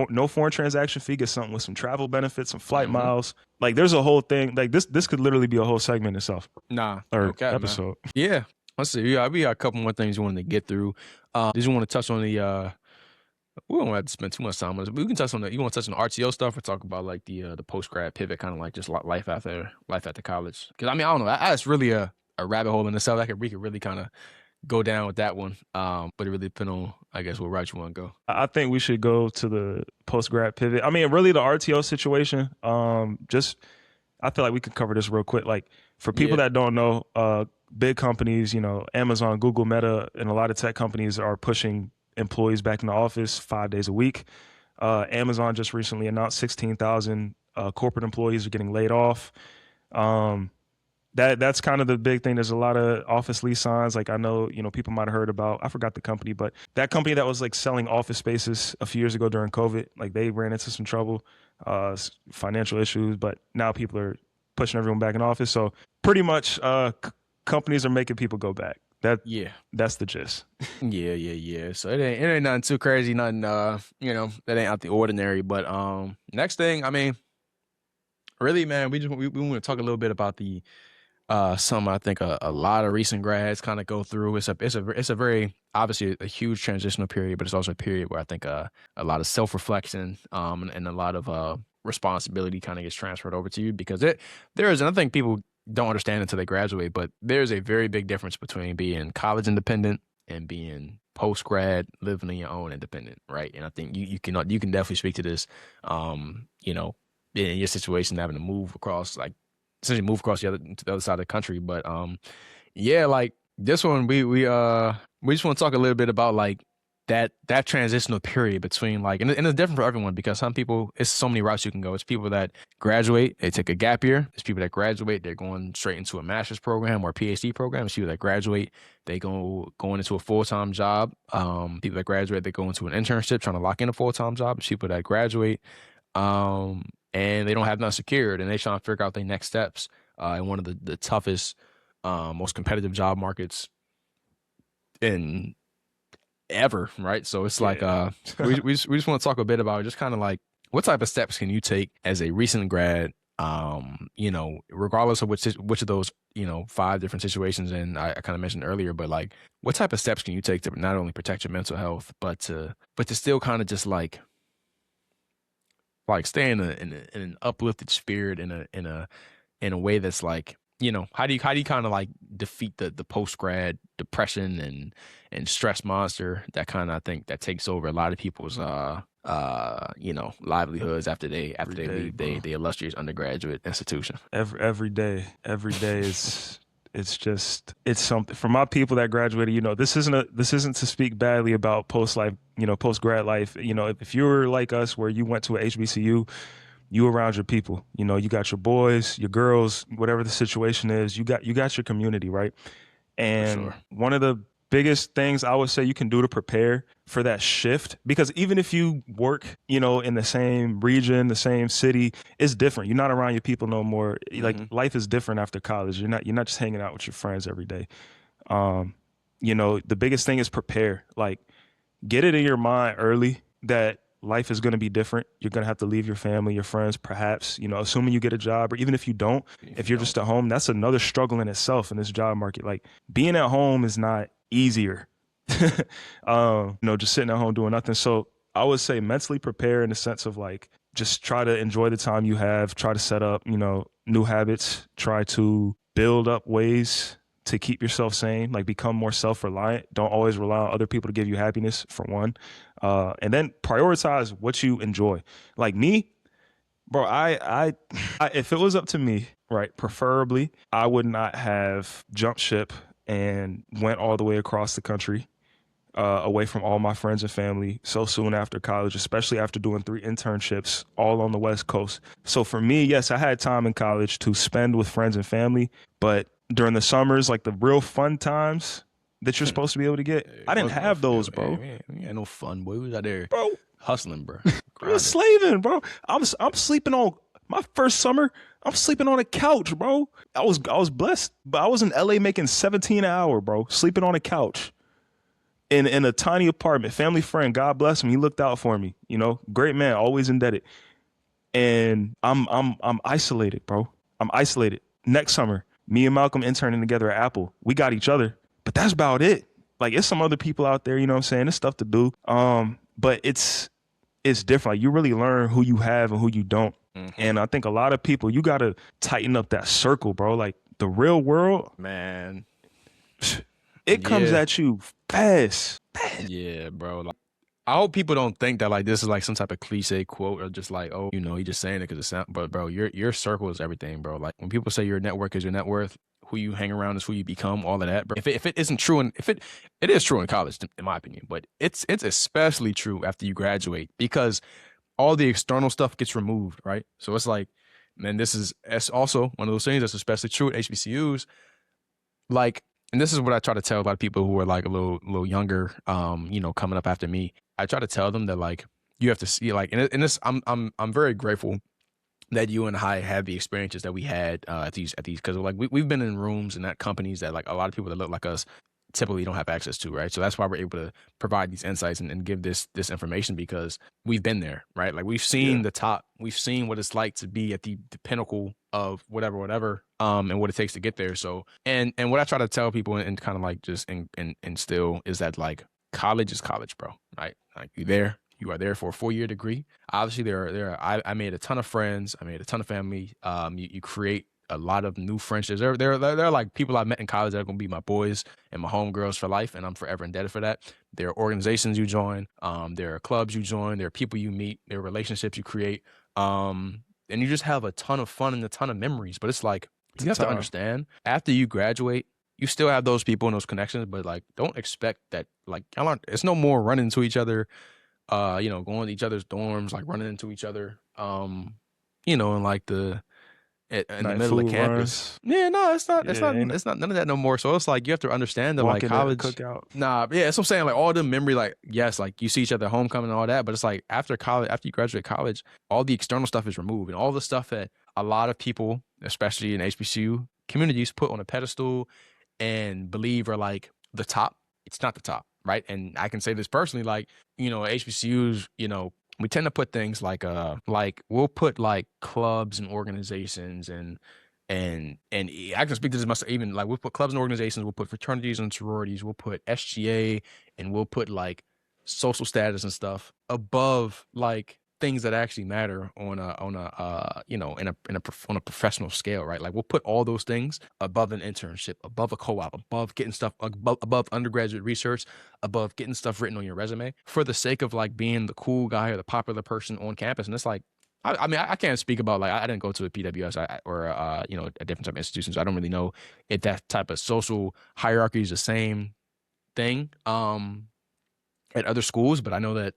no foreign transaction fee. Get something with some travel benefits, some flight miles. Like there's a whole thing. Like this could literally be a whole segment itself. Or episode. Man. Yeah. Let's see. We got a couple more things we wanted to get through. Did you want to touch on the? We don't have to spend too much time on this, but we can touch on the. You want to touch on the RTO stuff, or talk about like the post-grad pivot, kind of like just life after college? Because I don't know. That's really a rabbit hole in itself. We could really kind of go down with that one. But it really depends on, I guess, what route you want to go. I think we should go to the post grad pivot. I mean, really the RTO situation. Just I feel like we could cover this real quick. Like for people Yeah, that don't know, big companies, Amazon, Google, Meta, and a lot of tech companies are pushing employees back in the office 5 days a week. Amazon just recently announced 16,000 corporate employees are getting laid off. Um, that's kind of the big thing. There's a lot of office lease signs. Like I know, people might have heard about, I forgot the company, but that company that was like selling office spaces a few years ago during COVID, like they ran into some trouble, financial issues, but now people are pushing everyone back in office. So pretty much, companies are making people go back. yeah, That's the gist. yeah. So it ain't nothing too crazy, nothing that ain't out the ordinary. But next thing, I mean, really, man, we want to talk a little bit about the some I think a lot of recent grads kind of go through. It's a very obviously a huge transitional period, but it's also a period where I think a lot of self reflection and a lot of responsibility kind of gets transferred over to you because there is, and I think people don't understand until they graduate, but there's a very big difference between being college independent and being post grad living in your own independent, right? And I think you can definitely speak to this, in your situation having to move across like essentially move across to the other side of the country. But yeah, like this one, we just want to talk a little bit about like that transitional period between like, and it's different for everyone because some people, it's so many routes you can go. It's people that graduate, they take a gap year. It's people that graduate, they're going straight into a master's program or a PhD program. It's people that graduate, they going into a full-time job. People that graduate, they go into an internship trying to lock in a full-time job. It's people that graduate, and they don't have nothing secured, and they trying to figure out their next steps in one of the toughest, most competitive job markets in ever, right? So it's like Yeah. we just want to talk a bit about just kind of like what type of steps can you take as a recent grad, regardless of which of those, five different situations, and I kind of mentioned earlier, but like what type of steps can you take to not only protect your mental health, but to still kind of just like stay in an uplifted spirit in a way that's like, how do you kind of like defeat the post grad depression and stress monster that kind of, I think that takes over a lot of people's livelihoods after they Every day, leave bro. the illustrious undergraduate institution. Every day is it's something for my people that graduated. This isn't to speak badly about post grad life. If you're like us, where you went to a HBCU, you around your people. You got your boys, your girls, whatever the situation is. You got your community, right? For And sure. one of the biggest things I would say you can do to prepare for that shift, because even if you work, in the same region, the same city, it's different. You're not around your people no more. Like Hmm. life is different after college. You're not just hanging out with your friends every day. Um, the biggest thing is prepare. Like get it in your mind early that life is going to be different. You're going to have to leave your family, your friends, perhaps, assuming you get a job, or even if you don't, If if you you're don't. just at home, that's another struggle in itself in this job market. Like being at home is not easier. Just sitting at home doing nothing. So I would say mentally prepare in the sense of like, just try to enjoy the time you have, try to set up, new habits, try to build up ways to keep yourself sane, like become more self-reliant. Don't always rely on other people to give you happiness, for one. And then prioritize what you enjoy. Like me, bro, if it was up to me, right, preferably, I would not have jumped ship and went all the way across the country, away from all my friends and family so soon after college, especially after doing 3 internships all on the West Coast. So for me, yes, I had time in college to spend with friends and family, but during the summers, like the real fun times that you're supposed to be able to get, It I didn't wasn't no, have those, hey, bro. we ain't no fun, boy. We was out there Bro, hustling, bro, I was grinding. slaving, bro. I'm sleeping on my first summer. I'm sleeping on a couch, bro. I was blessed, but I was in LA making 17 an hour, bro, sleeping on a couch in a tiny apartment. Family friend, God bless him, he looked out for me. Great man, always indebted. And I'm isolated, bro. I'm isolated. Next summer, me and Malcolm interning together at Apple. We got each other, but that's about it. Like it's some other people out there, you know what I'm saying? There's stuff to do. But it's different. Like you really learn who you have and who you don't. Hmm. And I think a lot of people, you gotta tighten up that circle, bro. Like the real world, Man, It comes Yeah. at you fast. Yeah, bro. Like, I hope people don't think that like this is like some type of cliche quote or just like, oh, you just saying it because it sounds. But bro, your circle is everything, bro. Like when people say your network is your net worth, who you hang around is who you become. All of that, bro. If it isn't true, and if it is true in college, in my opinion, but it's especially true after you graduate because all the external stuff gets removed, right? So it's like, man, it's also one of those things that's especially true at HBCUs. Like, and this is what I try to tell a lot of people who are like a little younger, coming up after me. I try to tell them that like you have to see like, and this, I'm very grateful that you and I had the experiences that we had at these because like we've been in rooms and at companies that like a lot of people that look like us typically don't have access to, right? So that's why we're able to provide these insights and give this information because we've been there, right? Like we've seen Yeah. the top, we've seen what it's like to be at the pinnacle of whatever, and what it takes to get there. So and what I try to tell people and kind of like just instill is that like college is college, bro, right? Like you are there for a 4-year degree. Obviously, I made a ton of friends. I made a ton of family. You create a lot of new friendships. They're like people I met in college that are gonna be my boys and my homegirls for life, and I'm forever indebted for that. There are organizations you join. There are clubs you join. There are people you meet. There are relationships you create. And you just have a ton of fun and a ton of memories. But it's like It's you a have to time. understand after you graduate, you still have those people and those connections, but like don't expect that like y'all aren't. It's no more running into each other going to each other's dorms, like running into each other, in like in the Night middle of food campus. runs. Yeah, no, it's not, Yeah, ain't it? it's not none of that no more. So it's like you have to understand that like Walking at a college, cookout. nah, yeah, that's what I'm saying. Like all the memory, like yes, like you see each other at homecoming and all that, but it's like after college, after you graduate college, all the external stuff is removed, and all the stuff that a lot of people, especially in HBCU communities, put on a pedestal and believe are like the top. It's not the top, right? And I can say this personally, like HBCUs, we tend to put things like we'll put like clubs and organizations and I can speak to this myself. Even like we'll put clubs and organizations, we'll put fraternities and sororities, we'll put SGA, and we'll put like social status and stuff above like things that actually matter on a on a professional scale, right? Like we'll put all those things above an internship, above a co-op, above getting stuff above undergraduate research, above getting stuff written on your resume for the sake of like being the cool guy or the popular person on campus. And it's like I mean, I can't speak about like I didn't go to a PWS or a different type of institution, so I don't really know if that type of social hierarchy is the same thing at other schools. But I know that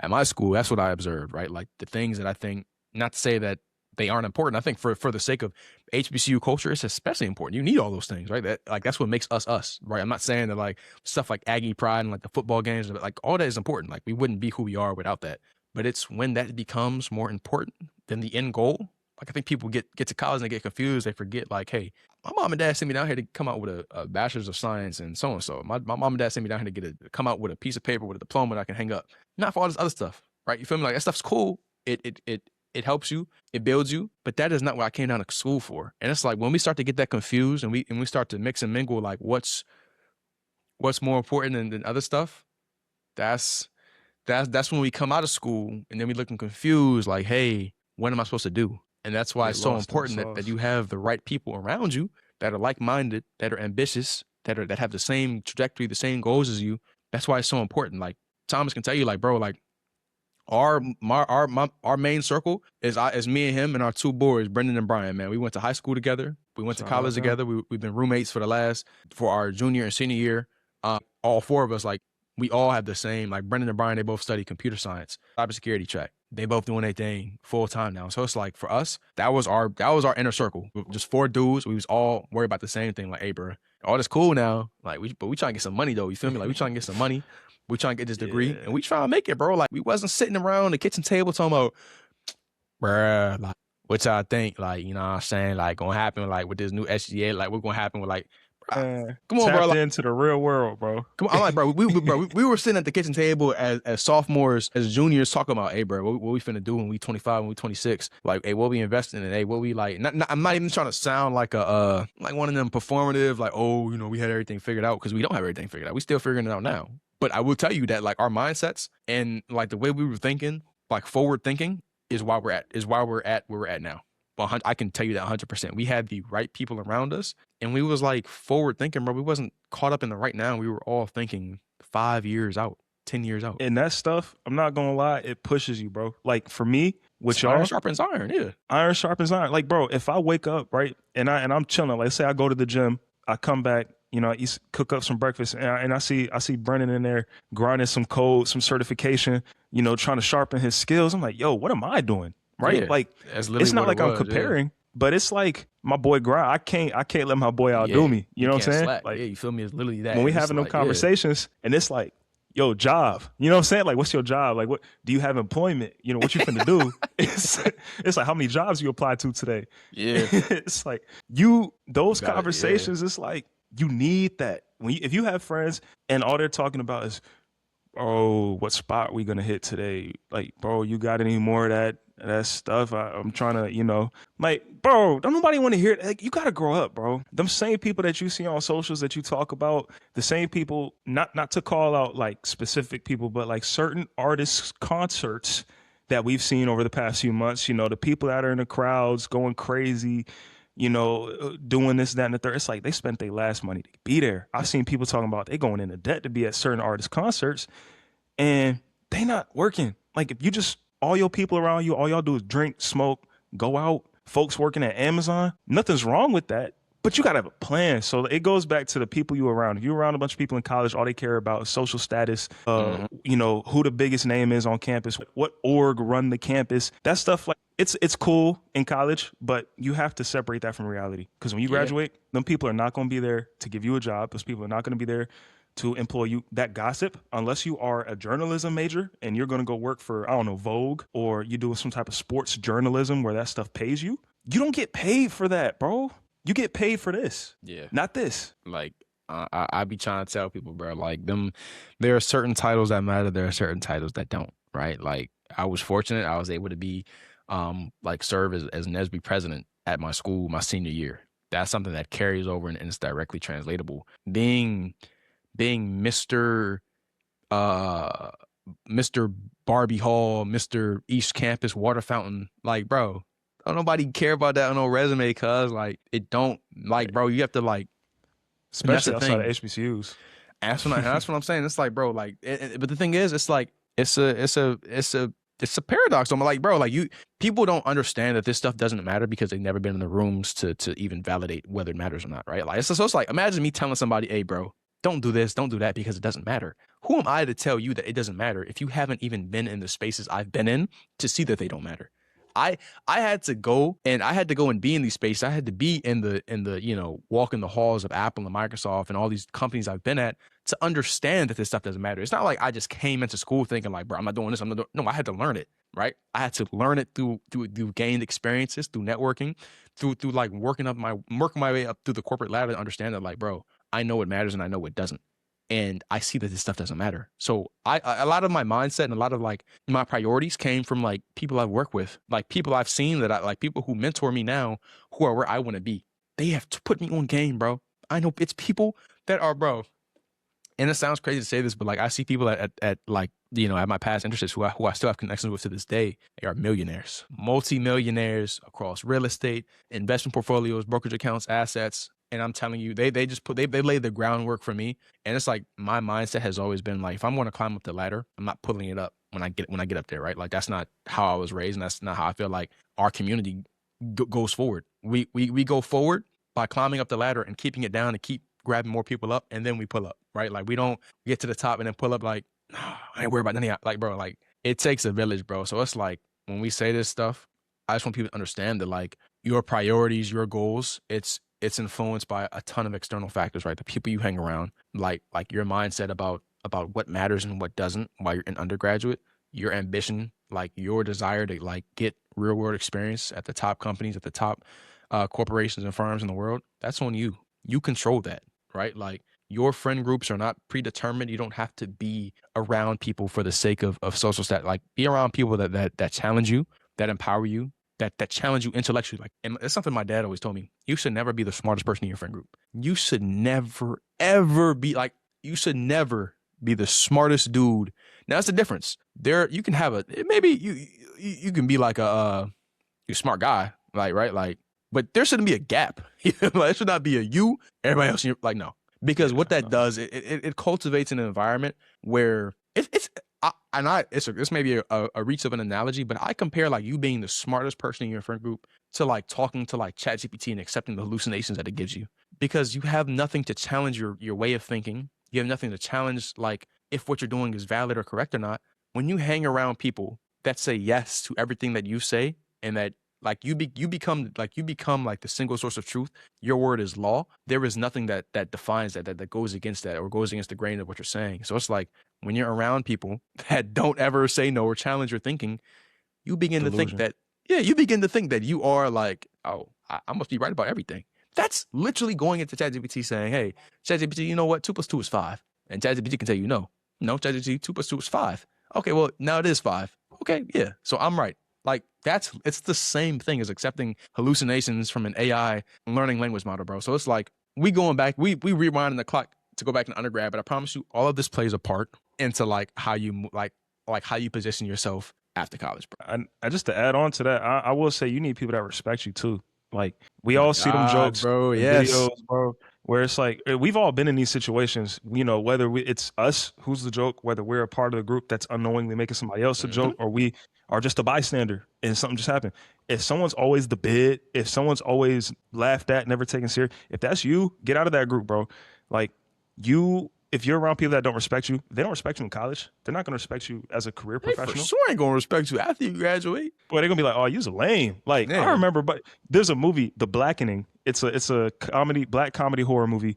at my school, that's what I observed, right? Like the things that I think, not to say that they aren't important. I think for the sake of HBCU culture, it's especially important. You need all those things, right? That's what makes us, right? I'm not saying that like stuff like Aggie pride and like the football games, but like all that is important. Like we wouldn't be who we are without that. But it's when that becomes more important than the end goal. Like I think people get to college and they get confused. They forget like, hey, my mom and dad sent me down here to come out with a bachelor's of science and so and so. My mom and dad sent me down here to come out with a piece of paper with a diploma that I can hang up. Not for all this other stuff, right? You feel me? Like that stuff's cool. It helps you, it builds you, but that is not what I came down to school for. And it's like when we start to get that confused and we start to mix and mingle, like what's more important than other stuff. That's when we come out of school and then we looking confused, like, hey, what am I supposed to do? And that's why Get it's so lost in the important that sauce. you have the right people around you that are like-minded, that are ambitious, that have the same trajectory, the same goals as you. That's why it's so important. Like Thomas can tell you, like, bro, like our main circle is me and him and our two boys, Brendan and Brian. Man, we went to high school together. We went to Shout out college them. together. We've been roommates for our junior and senior year. All four of us, like we all have the same. Like Brendan and Brian, they both study computer science, cybersecurity track. They both doing their thing full time now. So it's like for us, that was our inner circle. Just four dudes. We was all worried about the same thing. Like, hey, bro, all this cool now. Like but we trying to get some money though. You feel me? Like we trying to get some money. We trying to get this degree Yeah. and we trying to make it, bro. Like we wasn't sitting around the kitchen table talking about, bruh, like what y'all think, like, you know what I'm saying, like gonna happen like with this new SGA, like what's gonna happen with like, bruh, come on, bro. Tapped Like, into the real world, bro. come on. I'm like, bro, we were sitting at the kitchen table as sophomores, as juniors, talking about, hey, bro, what we finna do when we 25, when we 26, like, hey, what we investing in, hey, what we like. I'm not even trying to sound like like one of them performative, like, oh, we had everything figured out because we don't have everything figured out. We still figuring it out now. But I will tell you that like our mindsets and like the way we were thinking, like forward thinking, is why we're at where we're at now. I can tell you that 100%. We had the right people around us, and we was like forward thinking, bro. We wasn't caught up in the right now. We were all thinking 5 years out, 10 years out. And that stuff, I'm not gonna lie, it pushes you, bro. Like for me, It's with iron y'all, sharpens iron, yeah. iron sharpens iron. Like, bro, if I wake up, right, and I'm chilling, like say I go to the gym, I come back, you know, I cook up some breakfast, and I see Brennan in there grinding some code, some certification, you know, trying to sharpen his skills. I'm like, yo, what am I doing? Right? Yeah, Like, that's it's literally not what it like I'm was. Yeah, comparing, but it's like my boy grind. I can't let my boy outdo yeah. me. You You know what I'm can't saying? slack. Like Yeah, you feel me? It's literally when that. we And it's having them like, yeah, conversations, and it's like, yo, job. You know what I'm saying? Like, what's your job? Like, what do you have employment? You know, what you finna do? It's like how many jobs you applied to today. yeah. It's like You those got it. Yeah, conversations. It's like you need that if you have friends and all they're talking about is, oh, what spot we gonna hit today? Like, bro, you got any more of that stuff? I'm trying to, you know, like, bro, don't nobody want to hear it. Like, you gotta grow up, bro. Them same people that you see on socials that you talk about, the same people, not to call out like specific people, but like certain artists' concerts that we've seen over the past few months. You know, the people that are in the crowds going crazy. You know, doing this, that, and the third. It's like they spent their last money to be there. I've seen people talking about they going into debt to be at certain artist concerts and they not working. Like if you just all your people around you, all y'all do is drink, smoke, go out. Folks working at Amazon, nothing's wrong with that. But you gotta have a plan. So it goes back to the people you around. If you're around a bunch of people in college, all they care about is social status, hmm, you know, who the biggest name is on campus, what org run the campus. That stuff like it's cool in college, but you have to separate that from reality. Because when you yeah, graduate, them people are not gonna be there to give you a job. Those people are not gonna be there to employ you. That gossip, unless you are a journalism major and you're going to go work for, I don't know, Vogue, or you do some type of sports journalism where that stuff pays you don't get paid for that, bro. You get paid for this, yeah. not this. Like I be trying to tell people, bro, like there are certain titles that matter, there are certain titles that don't, right? Like I was fortunate, I was able to be like serve as Nesby president at my school my senior year. That's something that carries over and is directly translatable. Being uh Mr. Barbie Hall, Mr. East Campus Water Fountain, like bro, don't nobody care about that on no resume, cuz like it don't, like bro, you have to like, and that's Especially the outside of thing. HBCUs. That's what I'm saying. It's like, bro, like, but the thing is, it's like, it's a paradox. I'm like, bro, like people don't understand that this stuff doesn't matter because they've never been in the rooms to even validate whether it matters or not, right? Like, so it's like, imagine me telling somebody, hey, bro, don't do this, don't do that because it doesn't matter. Who am I to tell you that it doesn't matter if you haven't even been in the spaces I've been in to see that they don't matter? I I had to go and be in these spaces. I had to be in the walk in the halls of Apple and Microsoft and all these companies I've been at to understand that this stuff doesn't matter. It's not like I just came into school thinking like, bro, I'm not doing this. I'm not doing. No, I had to learn it, right? I had to learn it through gained experiences, through networking, through like working my way up through the corporate ladder to understand that like, bro, I know what matters and I know what doesn't. And I see that this stuff doesn't matter. So a lot of my mindset and a lot of like my priorities came from like people I've worked with, like people I've seen that I like, people who mentor me now, who are where I want to be. They have to put me on game, bro. I know it's people that are, bro. And it sounds crazy to say this, but like I see people at like, at my past interests who I still have connections with to this day. They are millionaires, multi-millionaires across real estate, investment portfolios, brokerage accounts, assets. And I'm telling you, they just they laid the groundwork for me. And it's like my mindset has always been like, if I'm going to climb up the ladder, I'm not pulling it up when I get up there, right? Like that's not how I was raised, and that's not how I feel like our community goes forward. We go forward by climbing up the ladder and keeping it down and keep grabbing more people up, and then we pull up, right? Like we don't get to the top and then pull up like, nah, I ain't worried about anything. Like, bro, like it takes a village, bro. So it's like when we say this stuff, I just want people to understand that like your priorities, your goals, it's influenced by a ton of external factors, right? The people you hang around, like your mindset about what matters and what doesn't while you're an undergraduate, your ambition, like your desire to like get real world experience at the top companies, at the top corporations and firms in the world. That's on you. You control that, right? Like your friend groups are not predetermined. You don't have to be around people for the sake of social stat. Like be around people that challenge you, that empower you, that challenge you intellectually. Like, and it's something my dad always told me. You should never be the smartest person in your friend group. You should never, ever be like, you should never be the smartest dude. Now that's the difference. There, you can have maybe you can be like you're a smart guy, Like, right? Like, but there shouldn't be a gap. Like, it should not be a you, everybody else. Like, no. Because Yeah, what that no. does, it cultivates an environment where this may be a reach of an analogy, but I compare like you being the smartest person in your friend group to like talking to like ChatGPT and accepting the hallucinations that it gives you, because you have nothing to challenge your way of thinking. You have nothing to challenge like if what you're doing is valid or correct or not. When you hang around people that say yes to everything that you say, and that like you become like the single source of truth, your word is law. There is nothing that defines that goes against that or goes against the grain of what you're saying. So it's like when you're around people that don't ever say no or challenge your thinking, you begin to think Delusion. that, yeah, you begin to think that you are like, oh, I must be right about everything. That's literally going into ChatGPT saying, hey, ChatGPT, you know what? 2 + 2 is 5. And ChatGPT can tell you no. No, ChatGPT, 2 + 2 is 5. Okay, well, now it is 5. Okay, yeah. So I'm right. Like it's the same thing as accepting hallucinations from an AI learning language model, bro. So it's like we going back, we rewinding the clock to go back in undergrad, but I promise you, all of this plays a part into like how you like how you position yourself after college, bro. I just to add on to that, I will say you need people that respect you too. Like we My all see them God, jokes bro. and Yes. videos, bro, where it's like we've all been in these situations. You know, whether it's us who's the joke, whether we're a part of the group that's unknowingly making somebody else a Mm-hmm. joke, or we are just a bystander and something just happened. If someone's always the bid, if someone's always laughed at, never taken serious, if that's you, get out of that group, bro. Like you. If you're around people that don't respect you, they don't respect you in college. They're not going to respect you as a career They for professional. sure ain't gonna respect you after you graduate. Boy, they're gonna be like, "Oh, you's lame." Like I Yeah. remember, but there's a movie, The Blackening. It's a comedy, black comedy horror movie.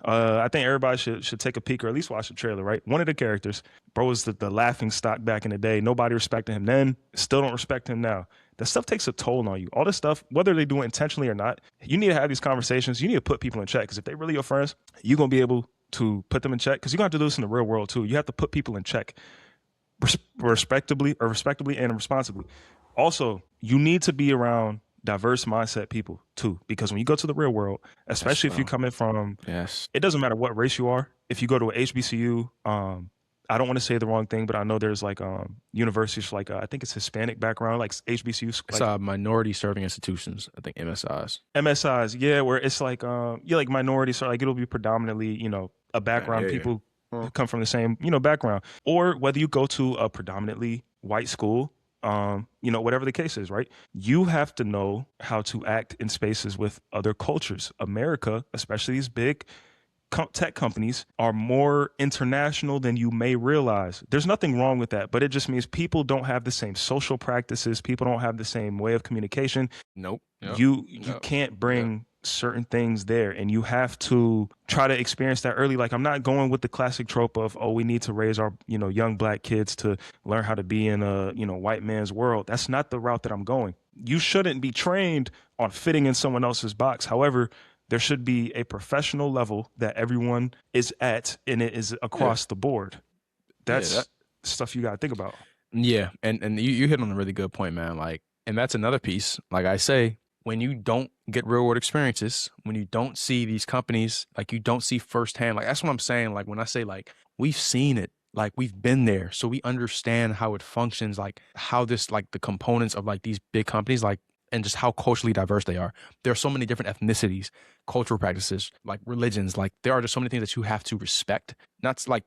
I think everybody should take a peek or at least watch the trailer. Right, one of the characters, bro, was the laughing stock back in the day. Nobody respected him then. Still don't respect him now. That stuff takes a toll on you. All this stuff, whether they do it intentionally or not, you need to have these conversations. You need to put people in check because if they really your friends, you're gonna be able to put them in check because you're gonna have to do this in the real world too. You have to put people in check respectably and responsibly. Also, you need to be around diverse mindset people too, because when you go to the real world, Yes, especially if you're bro. coming from, Yes. it doesn't matter what race you are. If you go to a HBCU, I don't want to say the wrong thing, but I know there's like universities like I think it's Hispanic background, like HBCUs, It's like minority serving institutions, I think MSIs. MSIs, yeah, where it's like yeah, like minorities, so like it'll be predominantly, a Yeah, background yeah, of yeah. people who Well, come from the same, background. Or whether you go to a predominantly white school, whatever the case is, right? You have to know how to act in spaces with other cultures. America, especially these big tech companies are more international than you may realize. There's nothing wrong with that, but it just means people don't have the same social practices, people don't have the same way of communication. nope. Yep. You Yep. can't Yep. bring certain things there and you have to try to experience that early. Like I'm not going with the classic trope of, oh, we need to raise our young black kids to learn how to be in a white man's world. That's not the route that I'm going. You shouldn't be trained on fitting in someone else's box. However, there should be a professional level that everyone is at and it is Yeah. across the board. Yeah. That's stuff you got to think about. Yeah, and you hit on a really good point, man. Like, and that's another piece. Like I say, when you don't get real world experiences, when you don't see these companies, like you don't see firsthand, like that's what I'm saying. Like when I say like we've seen it, like we've been there, so we understand how it functions, like how this, like the components of like these big companies, like and just how culturally diverse they are. There are so many different ethnicities, cultural practices, like religions. Like there are just so many things that you have to respect. Not like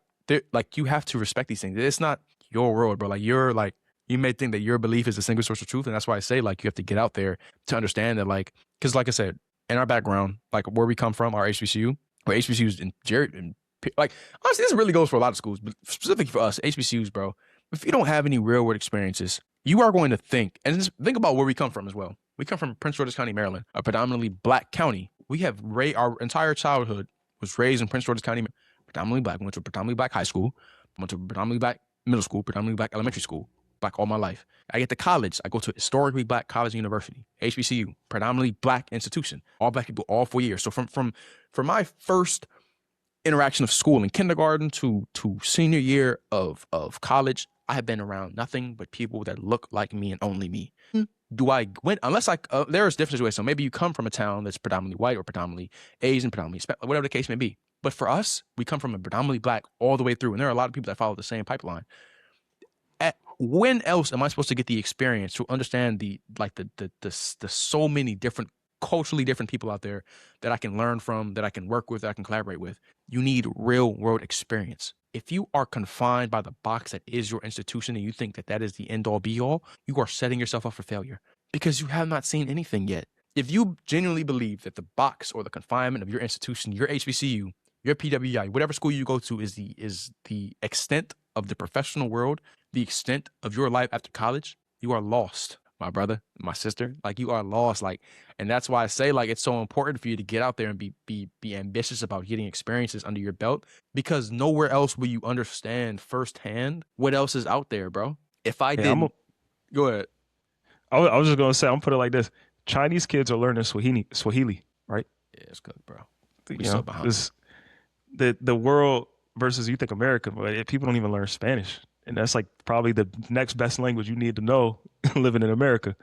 like you have to respect these things. It's not your world, bro. Like you're like you may think that your belief is a single source of truth, and that's why I say like you have to get out there to understand that, like, because like I said, in our background, like where we come from, our HBCU, or HBCUs in Jared, and like honestly, this really goes for a lot of schools, but specifically for us, HBCUs, bro. If you don't have any real world experiences, you are going to think, and just think about where we come from as well. We come from Prince George's County, Maryland, a predominantly black county. We have our entire childhood was raised in Prince George's County, predominantly black. We went to a predominantly black high school, went to a predominantly black middle school, predominantly black elementary school, black all my life. I get to college. I go to a historically black college and university, HBCU, predominantly black institution, all black people, all 4 years. So from my first interaction of school in kindergarten to senior year of college, I have been around nothing but people that look like me and only me. Do I win? Unless there's different situations. So maybe you come from a town that's predominantly white or predominantly Asian, predominantly Hispanic, whatever the case may be. But for us, we come from a predominantly black all the way through, and there are a lot of people that follow the same pipeline. when else am I supposed to get the experience to understand the so many different culturally different people out there that I can learn from, that I can work with, that I can collaborate with? You need real world experience. If you are confined by the box that is your institution and you think that that is the end all be all, you are setting yourself up for failure because you have not seen anything yet. If you genuinely believe that the box or the confinement of your institution, your HBCU, your PWI, whatever school you go to is the extent of the professional world, the extent of your life after college, you are lost, my brother, my sister. Like, you are lost. Like, and that's why I say, like, it's so important for you to get out there and be ambitious about getting experiences under your belt, because nowhere else will you understand firsthand what else is out there, bro. If I didn't, go ahead. I was just gonna say, I'm gonna put it like this: Chinese kids are learning Swahili, right? Yeah, it's good, bro. You We know, so behind. this the world versus, you think, America, but people don't even learn Spanish, and that's like probably the next best language you need to know living in America.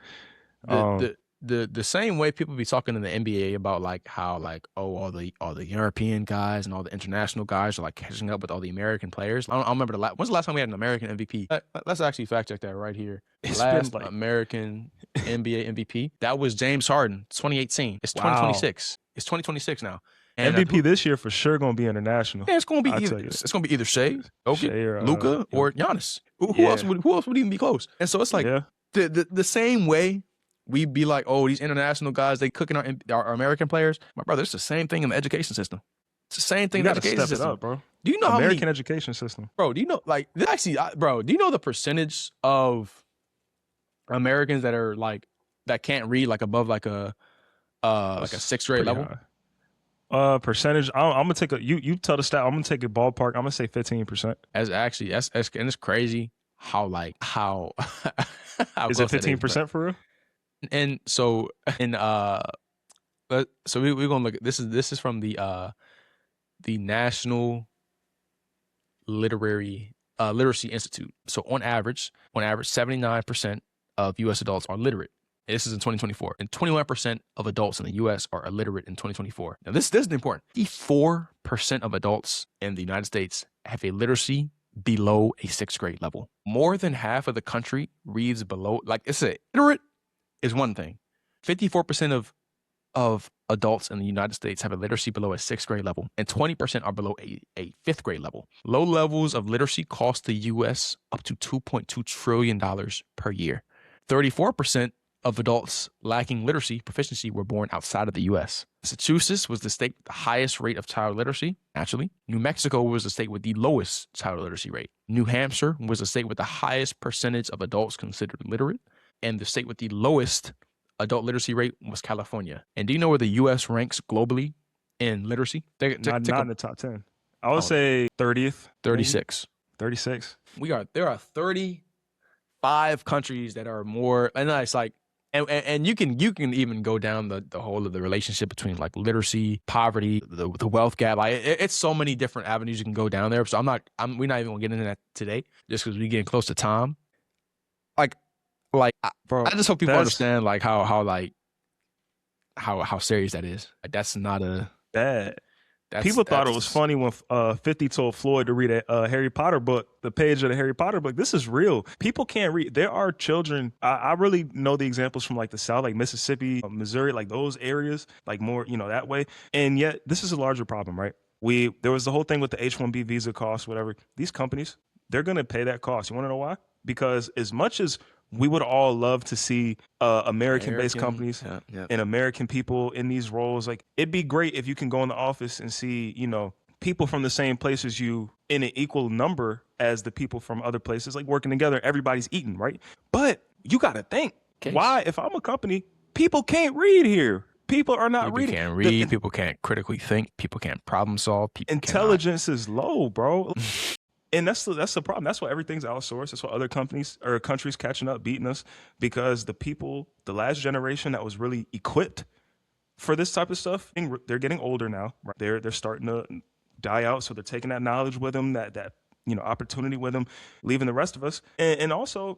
The the same way people be talking in the NBA about like how like, oh, all the European guys and all the international guys are like catching up with all the American players. I don't remember when's the last time we had an American MVP? Let's actually fact check that right here. It's Last been like, American NBA MVP, that was James Harden, 2018. It's wow, 2026. It's 2026 now. And MVP this year for sure gonna be international. yeah, it's gonna be I'll either tell you, it's gonna be either Shea, Shea or Luka, or Giannis. Who Yeah. else would even be close? And so it's like yeah, the same way we be like, oh, these international guys, they cooking our American players. My brother, it's the same thing in the education system. It's the same thing you in the gotta education step it system. up, bro. Do you know American how many, education system, bro? Do you know, like, actually, bro? Do you know the percentage of Americans that are like that can't read like above like a sixth grade pretty level? high. Percentage. I'm gonna take a you tell the stat. I'm gonna take a ballpark. I'm gonna say 15%. As actually, that's and it's crazy how how Is it 15% for real? And so so we're gonna look at this is from the National Literacy Institute. So on average 79% of US adults are literate. And this is in 2024. And 21% of adults in the US are illiterate in 2024. Now this is important. 54% of adults in the United States have a literacy below a sixth grade level. More than half of the country reads below, like it's illiterate is one thing. 54% of adults in the United States have a literacy below a sixth grade level, and 20% are below a fifth grade level. Low levels of literacy cost the U.S. up to $2.2 trillion per year. 34% of adults lacking literacy proficiency were born outside of the U.S. Massachusetts was the state with the highest rate of child literacy, naturally. New Mexico was the state with the lowest child literacy rate. New Hampshire was the state with the highest percentage of adults considered literate. And the state with the lowest adult literacy rate was California. And do you know where the U.S. ranks globally in literacy? Not in the top 10. I would say 30th. 36. 36. There are 35 countries that are more, and it's like, and you can even go down the whole of the relationship between like literacy, poverty, the wealth gap. It's so many different avenues you can go down there. So we're not even gonna get into that today, just because we're getting close to time. Bro, I just hope people understand like how serious that is. Like, that's not a bad. People thought it was funny when 50 told Floyd to read a Harry Potter book, the page of the Harry Potter book. This is real. People can't read. There are children. I really know the examples from like the South, like Mississippi, Missouri, like those areas, like more, that way. And yet this is a larger problem, right? There was the whole thing with the H-1B visa cost, whatever. These companies, they're going to pay that cost. You want to know why? Because as much as we would all love to see American-based companies and American people in these roles, like, it'd be great if you can go in the office and see, people from the same place as you in an equal number as the people from other places, like working together, everybody's eating, right? But you got to think, why, if I'm a company, people can't read here. People are not reading. People can't read. People can't critically think. People can't problem solve. Intelligence is low, bro. And that's the problem. That's why everything's outsourced. That's why other companies or countries catching up, beating us, because the people, the last generation that was really equipped for this type of stuff, they're getting older now. Right? They're starting to die out. So they're taking that knowledge with them, that opportunity with them, leaving the rest of us. And also,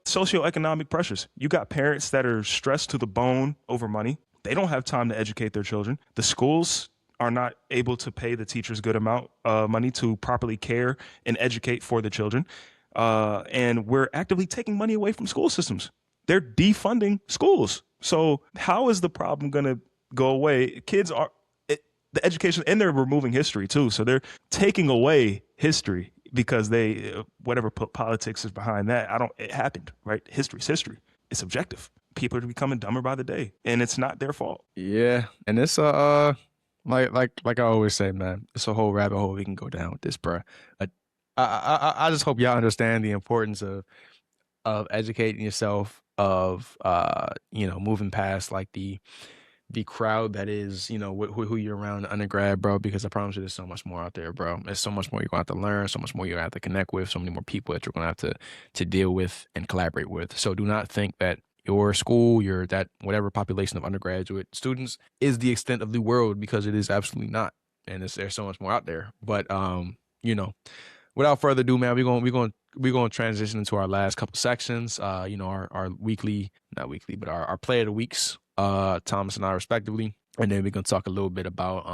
socioeconomic pressures. You got parents that are stressed to the bone over money. They don't have time to educate their children. The schools are not able to pay the teachers good amount of money to properly care and educate for the children. And we're actively taking money away from school systems. They're defunding schools. So how is the problem going to go away? Kids are the education, and they're removing history too. So they're taking away history because they whatever politics is behind that. I don't. It happened, right? History's history. It's objective. People are becoming dumber by the day, and it's not their fault. Yeah, and it's like I always say, man, it's a whole rabbit hole we can go down with this, bro. I I just hope y'all understand the importance of educating yourself, of moving past like the crowd that is who you're around in undergrad, bro. Because I promise you, there's so much more out there, bro. There's so much more you're gonna have to learn, so much more you're gonna have to connect with, so many more people that you're gonna have to deal with and collaborate with. So do not think that your school, your that whatever population of undergraduate students is the extent of the world, because it is absolutely not. And there's so much more out there. But without further ado, man, we're gonna transition into our last couple sections. Our weekly, not weekly, but our play of the weeks, Thomas and I respectively. And then we're gonna talk a little bit about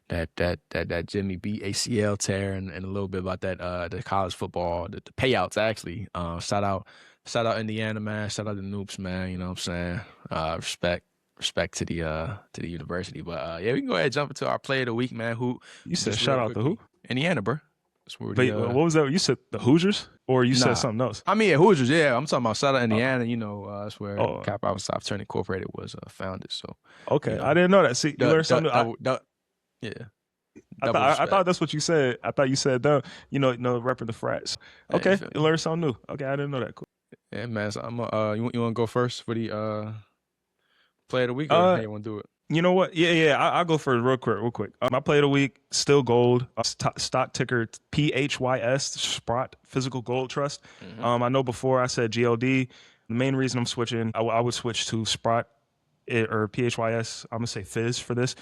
that Jimmy B ACL tear, and a little bit about that the college football, the payouts actually. Shout out Indiana, man. Shout out the Noops, man. You know what I'm saying? Respect to the university. But yeah, we can go ahead and jump into our play of the week, man. Who You said just shout real out to who? quickly. Indiana, bro. That's where But the what was that? You said the Hoosiers, or you said nah. something else? I mean, yeah, Hoosiers, yeah. I'm talking about shout out Oh, Indiana, that's where oh, Cap Alpha South Turn Incorporated was founded. So, you okay. I know, didn't know that. See, you learned something new. yeah, I double thought I respect. thought that's what you said. I thought you said repping the frats. Yeah, you Okay, feel you me? learned something new. Okay, I didn't know that. Cool. Yeah, man. So you want to go first for the play of the week, or how Uh, you want to do it? you know what? Yeah. I'll go for it real quick. My play of the week still gold. Stock ticker PHYS Sprott Physical Gold Trust. Mm-hmm. I know before I said GLD. The main reason I'm switching, I would switch to Sprott or PHYS. I'm gonna say Fizz for this.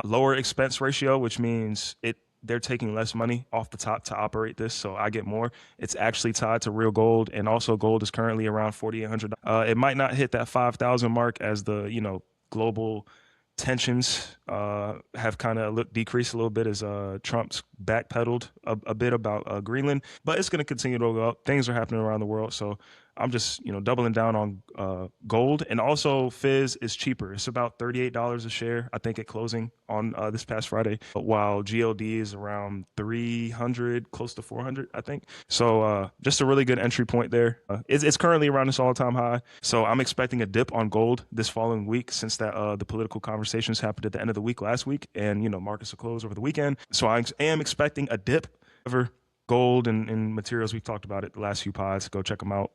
Lower expense ratio, which means they're taking less money off the top to operate this, so I get more. It's actually tied to real gold, and also gold is currently around $4,800. It might not hit that 5,000 mark as the global tensions have kind of decreased a little bit as Trump's backpedaled a bit about Greenland, but it's going to continue to go up. Things are happening around the world, so I'm just doubling down on gold, and also Fizz is cheaper. It's about $38 a share, I think, at closing on this past Friday, while GLD is around 300, close to 400, I think. So just a really good entry point there. It's currently around this all-time high, so I'm expecting a dip on gold this following week, since that the political conversations happened at the end of the week last week, and markets will close over the weekend. So I am expecting a dip. However, gold and materials, we've talked about it the last few pods. Go check them out.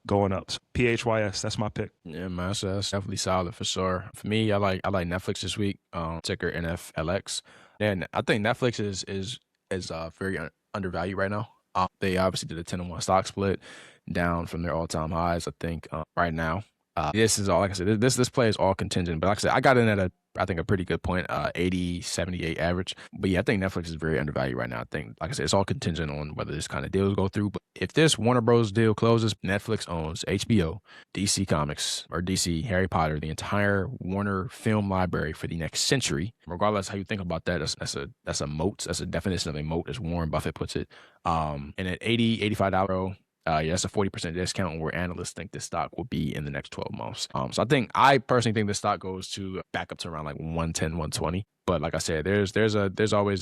Going up. So PHYS, that's my pick. Yeah, man, so that's definitely solid for sure. For me, I like Netflix this week. Ticker NFLX. And I think Netflix is very undervalued right now. They obviously did a 10-1 stock split, down from their all-time highs. I think right now. This is all, like I said, this play is all contingent. But like I said, I got in at I think a pretty good point, 80, 78 average. But yeah, I think Netflix is very undervalued right now. I think, like I said, it's all contingent on whether this kind of deals go through. But if this Warner Bros. Deal closes, Netflix owns HBO, DC Comics, or DC Harry Potter, the entire Warner film library for the next century. Regardless how you think about that, that's a moat. That's a definition of a moat, as Warren Buffett puts it. And at $85, yeah, that's a 40% discount where analysts think this stock will be in the next 12 months. So I personally think this stock goes to back up to around like 110, 120. But like I said, there's always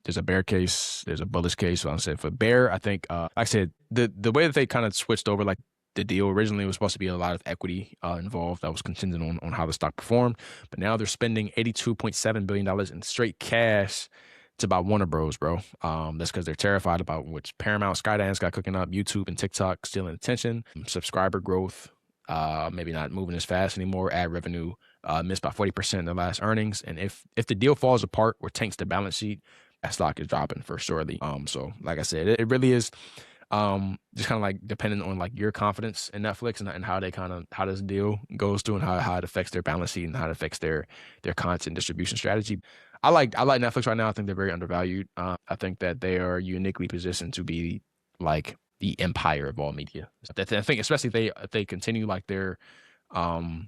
there's a bear case, there's a bullish case. So I'm saying for bear, I think like I said, the way that they kind of switched over, like the deal originally was supposed to be a lot of equity involved that was contingent on how the stock performed. But now they're spending $82.7 billion in straight cash to buy Warner Bros, bro. That's because they're terrified about which Paramount, Skydance got cooking up, YouTube and TikTok stealing attention, subscriber growth, maybe not moving as fast anymore, ad revenue missed by 40% in the last earnings. And if the deal falls apart or tanks the balance sheet, that stock is dropping for surely. So like I said, it really is just kind of like depending on like your confidence in Netflix and how they how this deal goes through, and how it affects their balance sheet and how it affects their content distribution strategy. I like Netflix right now. I think they're very undervalued. I think that they are uniquely positioned to be like the empire of all media. I think especially if they continue like their kind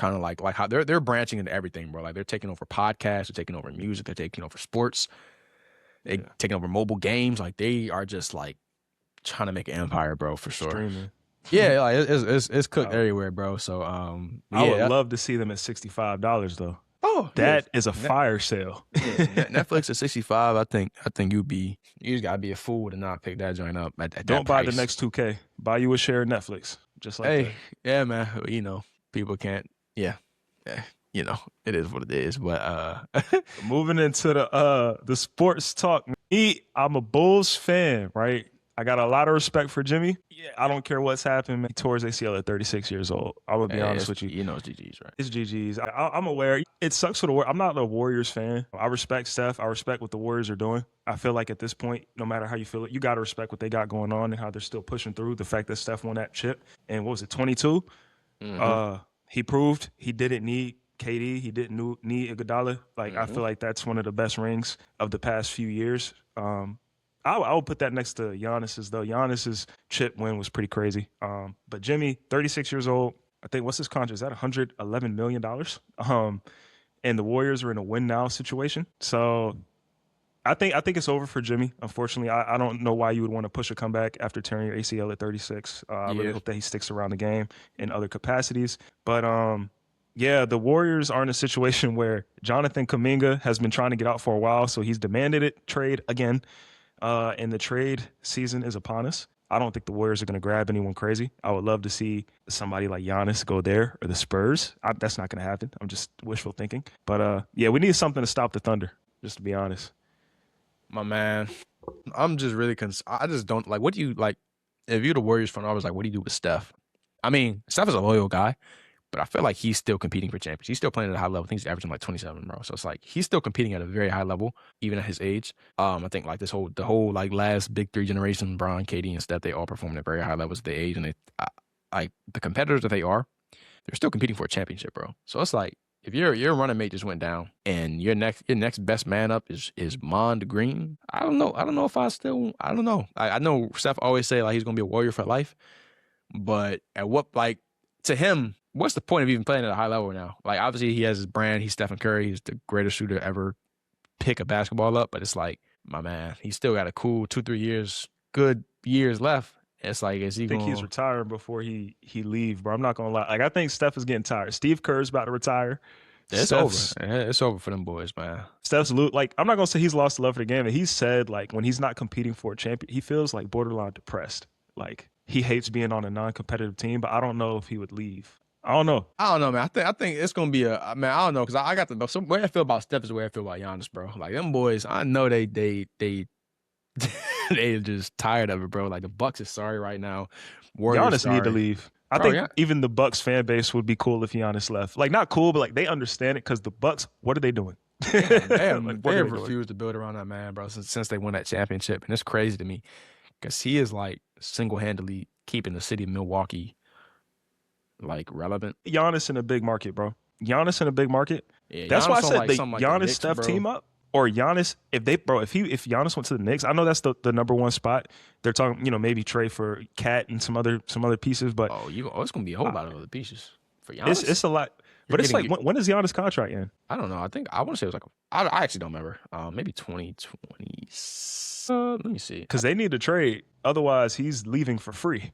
of like how they're branching into everything, bro. Like they're taking over podcasts, they're taking over music, they're taking over sports. They Yeah. taking over mobile games. Like they are just like trying to make an empire, bro, for sure. Streaming. Yeah, like it's cooked I, everywhere, bro. So I would yeah. love to see them at $65 though. Oh yeah, That is a fire sale. Netflix at 65. I think you just gotta be a fool to not pick that joint up at that Don't buy the price. next 2K. Buy you a share of Netflix. Just like Hey, that. yeah, man. People can't. Yeah, yeah. It is what it is. But Moving into the sports talk. I'm a Bulls fan, right? I got a lot of respect for Jimmy. Yeah, I don't care what's happened. He tore his ACL at 36 years old. I'm gonna be honest with you. it's GG's, right? It's GG's. I'm aware. It sucks for the Warriors. I'm not a Warriors fan. I respect Steph. I respect what the Warriors are doing. I feel like at this point, no matter how you feel it, you got to respect what they got going on and how they're still pushing through. The fact that Steph won that chip and what was it, 22? He proved he didn't need KD. He didn't need Iguodala. Like I feel like that's one of the best rings of the past few years. I would put that next to Giannis's though. Giannis's chip win was pretty crazy. But Jimmy, 36 years old. I think what's his contract? Is that $111 million? And the Warriors are in a win now situation. So I think it's over for Jimmy. Unfortunately, I don't know why you would want to push a comeback after tearing your ACL at 36. I really hope that he sticks around the game in other capacities. But yeah, the Warriors are in a situation where Jonathan Kuminga has been trying to get out for a while, so he's demanded it trade again. And the trade season is upon us. I don't think the Warriors are going to grab anyone crazy. I would love to see somebody like Giannis go there or the Spurs. That's not going to happen. I'm just wishful thinking. But yeah, we need something to stop the Thunder, just to be honest. My man, I'm just really I just don't like. What do you like? If you're the Warriors front office, like, what do you do with Steph? I mean, Steph is a loyal guy, but I feel like he's still competing for champions. He's still playing at a high level. I think he's averaging like 27, bro. So it's like he's still competing at a very high level, even at his age. I think like the whole like last big three generation, Bron, KD, and Steph, they all perform at very high levels at their age, and like the competitors that they are, they're still competing for a championship, bro. So it's like if your running mate just went down and your next best man up is Mond Green, I don't know. I don't know if I don't know. I know Steph always say like he's gonna be a Warrior for life, but at what like to him, what's the point of even playing at a high level now? Like obviously he has his brand. He's Stephen Curry. He's the greatest shooter ever pick a basketball up. But it's like, my man, he's still got a cool 2-3 years, good years left. It's like, is he? I think he's retiring before he leave, bro. I'm not gonna lie. Like I think Steph is getting tired. Steve Kerr's about to retire. It's over. It's over for them boys, man. Steph's like I'm not gonna say he's lost the love for the game, but he said like when he's not competing for a champion, he feels like borderline depressed. Like he hates being on a non-competitive team, but I don't know if he would leave. I don't know, man. I think it's gonna be I don't know because I got the way I feel about Steph is the way I feel about Giannis, bro. Like them boys, I know they they just tired of it, bro. Like the Bucks is sorry right now. Warriors need to leave. I think even the Bucks fan base would be cool if Giannis left. Like not cool, but like they understand it because the Bucks, what are they doing? They have refused to build around that man, bro, since they won that championship, and it's crazy to me because he is like single-handedly keeping the city of Milwaukee like relevant. Giannis in a big market, bro. Giannis in a big market. Yeah, that's Giannis why I said like the Giannis Steph bro. team up. Or Giannis, if Giannis went to the Knicks, I know that's the number one spot. They're talking, maybe trade for Cat and some other pieces, but it's gonna be a whole lot of other pieces for Giannis. It's a lot, but it's like when is Giannis' contract end? I don't know. I want to say it was like I actually don't remember. Maybe 2020. Let me see. Because they need to trade, otherwise he's leaving for free.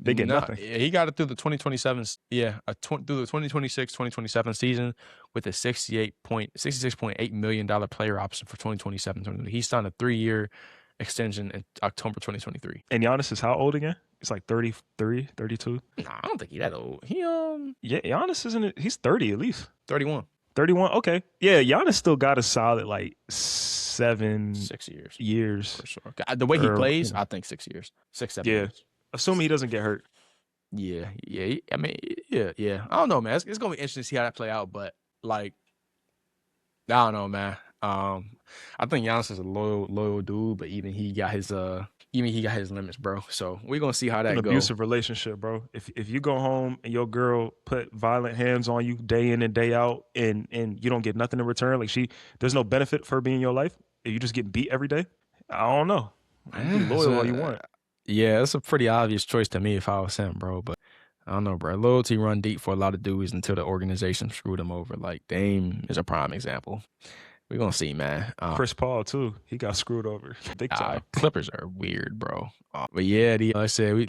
They get nothing. He got it through the 2027. Yeah, through the 2026-2027 season with a $66.8 million player option for 2027. He signed a 3-year extension in October 2023. And Giannis is how old again? He's like 33, 32. Nah, I don't think he's that old. Yeah, Giannis isn't. He's 30 at least. 31. 31. Okay. Yeah, Giannis still got a solid like 6 years for sure. The way he plays, I think 6 years, 6-7 years. Assuming he doesn't get hurt. Yeah. I mean, yeah. I don't know, man. It's gonna be interesting to see how that play out, but like, I don't know, man. I think Giannis is a loyal dude, but even he got his limits, bro. So we're gonna see how that goes. An abusive relationship, bro. If you go home and your girl put violent hands on you day in and day out, and you don't get nothing in return, like there's no benefit for her being in your life, and you just get beat every day. I don't know. Be loyal all you want. Yeah, it's a pretty obvious choice to me if I was him, bro. But I don't know, bro. Loyalty run deep for a lot of dudes until the organization screwed them over. Like Dame is a prime example. we gonna see, man. Chris Paul too. He got screwed over big time. Clippers are weird, bro. But yeah, like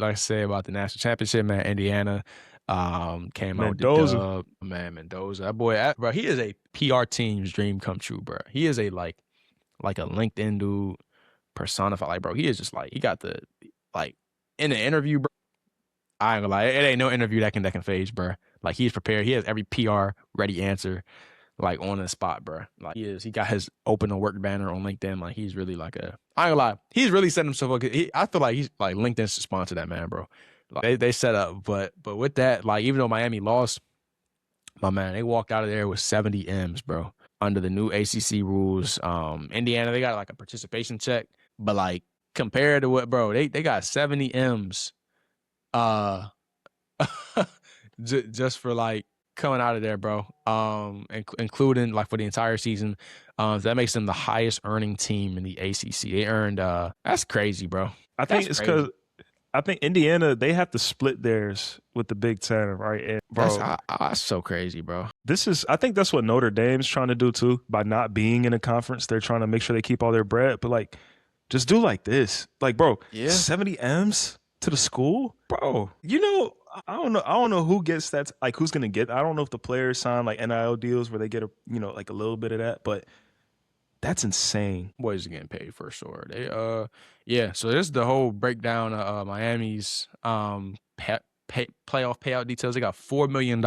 I said about the national championship, man. Indiana came out with the Mendoza. dub, man. Mendoza, that boy, bro, he is a PR team's dream come true, bro. He is a like a LinkedIn dude personified. Like, bro, he is just like he got the like in the interview, bro. I ain't gonna lie, it ain't no interview that can phase, bro. Like he's prepared. He has every PR ready answer, like on the spot, bro. Like he got his open to work banner on LinkedIn. Like he's really like a. I ain't gonna lie, he's really setting himself up. I feel like he's like LinkedIn should sponsor that man, bro. Like they set up, but with that, like even though Miami lost, my man, they walked out of there with 70 M's, bro. Under the new ACC rules, Indiana they got like a participation check, but like compared to what, bro, they got 70 M's, just for like coming out of there, bro. Including like for the entire season. That makes them the highest earning team in the ACC. They earned that's crazy, bro. I think it's because I think Indiana, they have to split theirs with the Big Ten, right? And bro, that's so crazy, bro. I think that's what Notre Dame's trying to do too. By not being in a conference, they're trying to make sure they keep all their bread. But like, just do like this. Like, bro, 70 M's to the school? Bro, you know, I don't know who gets that, like who's gonna get. I don't know if the players sign like NIL deals where they get like a little bit of that, but that's insane. Boys are getting paid for sure. They yeah. So this is the whole breakdown of Miami's playoff payout details. They got $4 million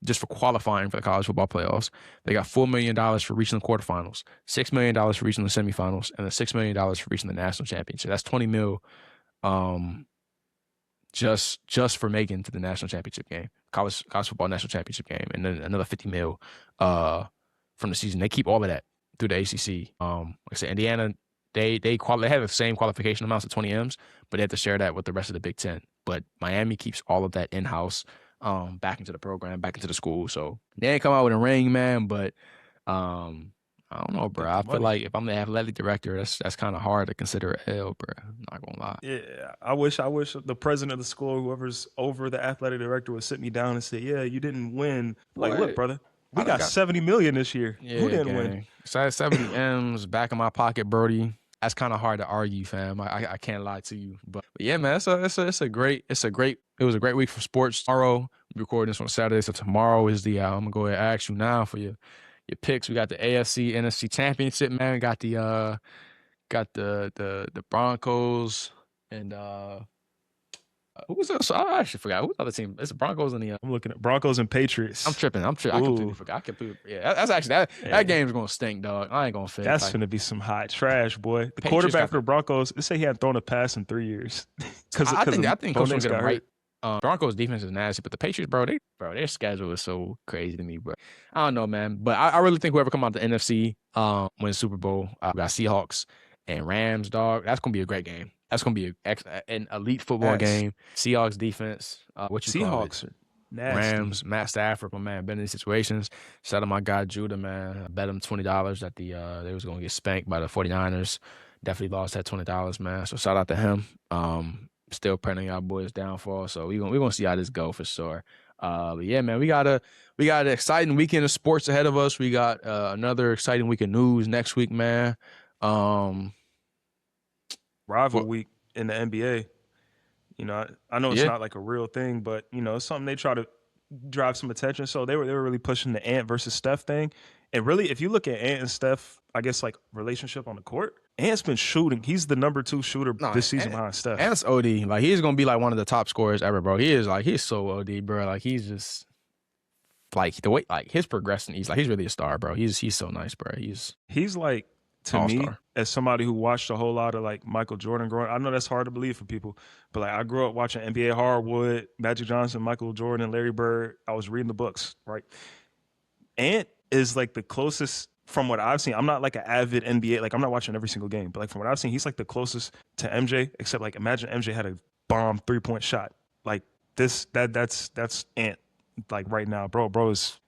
just for qualifying for the college football playoffs. They got $4 million for reaching the quarterfinals, $6 million for reaching the semifinals, and then $6 million for reaching the national championship. That's 20 mil, just for making to the national championship game, college football national championship game, and then another 50 mil from the season. They keep all of that through the ACC. Like I said, Indiana, they have the same qualification amounts of 20 M's, but they have to share that with the rest of the Big Ten. But Miami keeps all of that in house, back into the program, back into the school. So they ain't come out with a ring, man. But I don't know, bro. I feel like if I'm the athletic director, that's kind of hard to consider a L, bro. I'm not gonna lie. Yeah, I wish the president of the school, whoever's over the athletic director, would sit me down and say, "Yeah, you didn't win. Like, look, brother, we got 70 million this year. Yeah, who didn't win? So I had 70 M's back in my pocket, Brody. That's kind of hard to argue, fam. I can't lie to you, but yeah, man, it was a great week for sports. Tomorrow, we recording this on Saturday, so tomorrow is the I'm gonna go ahead and ask you now for your picks. We got the AFC NFC Championship, man. We got the Broncos and who was that? I actually forgot. Who's the other team? It's the Broncos and the. I'm looking at Broncos and Patriots. I'm tripping. I completely forgot. Yeah, that's actually that game's gonna stink, dog. I ain't gonna fit. That's gonna be some hot trash, boy. The quarterback for the Broncos, they say he hadn't thrown a pass in 3 years. I think Coach will get it right. Broncos defense is nasty, but the Patriots, bro, their schedule is so crazy to me, bro. I don't know, man, but I really think whoever come out the NFC wins Super Bowl. We got Seahawks and Rams, dog. That's gonna be a great game. That's gonna be an elite football game. Seahawks defense. What you Seahawks are nasty. Rams, Matt Stafford, my man, been in these situations. Shout out my guy Judah, man. I bet him $20 that they was gonna get spanked by the 49ers. Definitely lost that $20, man. So shout out to him. Still praying on y'all boys' downfall. So we gonna see how this go for sure. But yeah, man, we got an exciting weekend of sports ahead of us. We got another exciting week of news next week, man. Rival week in the NBA. You know, I know it's not like a real thing, but you know, it's something they try to drive some attention. So they were really pushing the Ant versus Steph thing. And really, if you look at Ant and Steph, I guess like relationship on the court, Ant's been shooting. He's the number 2 shooter this season behind Steph. Ant's OD. Like he's gonna be like one of the top scorers ever, bro. He's so OD, bro. Like he's just like the way like his progression. He's really a star, bro. He's so nice, bro. He's like to all-star. Me, as somebody who watched a whole lot of like Michael Jordan growing, I know that's hard to believe for people, but like I grew up watching NBA Hardwood, Magic Johnson, Michael Jordan, Larry Bird. I was reading the books, right? Ant is like the closest from what I've seen. I'm not like an avid NBA, like I'm not watching every single game, but like from what I've seen, he's like the closest to MJ, except like imagine MJ had a bomb 3-point shot. Like that's Ant like right now, bro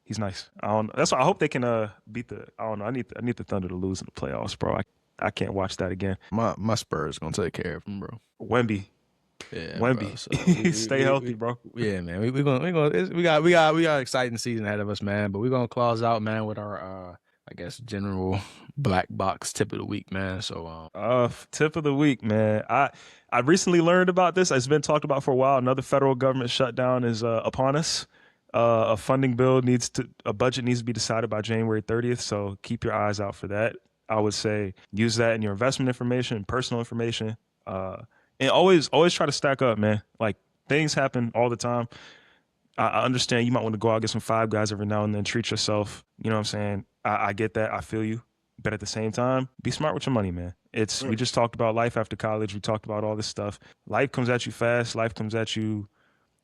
he's nice. I don't know. That's why I hope they can beat the. I don't know. I need the Thunder to lose in the playoffs, bro. I can't watch that again. My Spurs gonna take care of him, bro. Wemby. Yeah, Wemby. So stay healthy, bro. Yeah, man. We got an exciting season ahead of us, man. But we're gonna close out, man, with our I guess, general black box tip of the week, man. So, Tip of the week, man. I recently learned about this. It's been talked about for a while. Another federal government shutdown is upon us. A budget needs to be decided by January 30th. So keep your eyes out for that. I would say use that in your investment information, personal information, and always try to stack up, man. Like things happen all the time. I understand you might want to go out and get some Five Guys every now and then, treat yourself. You know what I'm saying? I get that. I feel you. But at the same time, be smart with your money, man. We just talked about life after college. We talked about all this stuff. Life comes at you fast. Life comes at you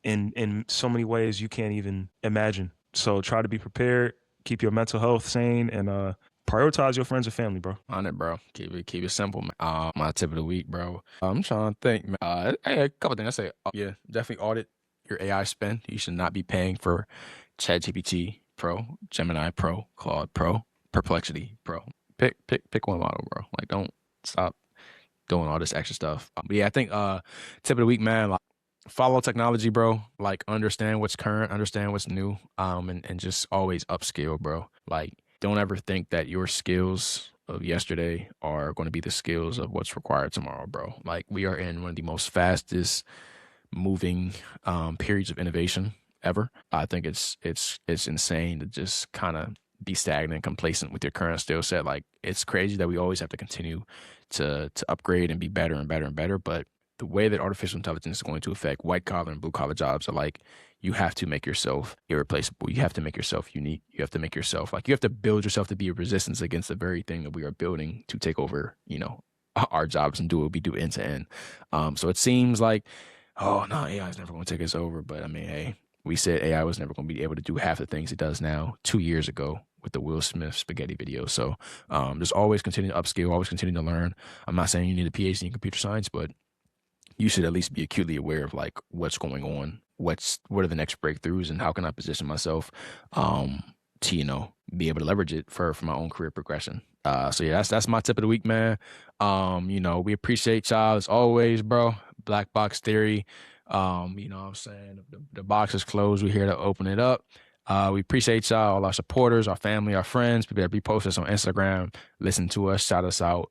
in so many ways you can't even imagine. So try to be prepared, keep your mental health sane, and prioritize your friends and family, bro. on it, bro. Keep it simple, man. My tip of the week, bro. I'm trying to think, man. Hey, a couple things. I say, yeah, definitely audit your AI spend. You should not be paying for ChatGPT Pro, Gemini Pro, Claude Pro, Perplexity Pro. Pick one model, bro. Like, don't stop doing all this extra stuff. But yeah, I think tip of the week, man. Like, follow technology, bro. Like, understand what's current, understand what's new, and just always upskill, bro. Like, don't ever think that your skills of yesterday are going to be the skills of what's required tomorrow, bro. Like, we are in one of the most fastest moving periods of innovation ever. I think it's insane to just kind of be stagnant, complacent with your current skill set. Like, it's crazy that we always have to continue to upgrade and be better and better and better. But the way that artificial intelligence is going to affect white collar and blue collar jobs are like, you have to make yourself irreplaceable. You have to make yourself unique. You have to make yourself like, you have to build yourself to be a resistance against the very thing that we are building to take over, our jobs and do what we do end to end. So it seems like, oh no, AI is never going to take us over. But I mean, hey, we said AI was never going to be able to do half the things it does now 2 years ago with the Will Smith spaghetti video. So just always continue to upskill, always continue to learn. I'm not saying you need a PhD in computer science, but you should at least be acutely aware of like what's going on, what are the next breakthroughs, and how can I position myself to be able to leverage it for my own career progression. So yeah, that's my tip of the week, man. We appreciate y'all as always, bro. Black Box Theory. You know what I'm saying? The box is closed. We're here to open it up. We appreciate y'all, all our supporters, our family, our friends, people that repost us on Instagram, listen to us, shout us out.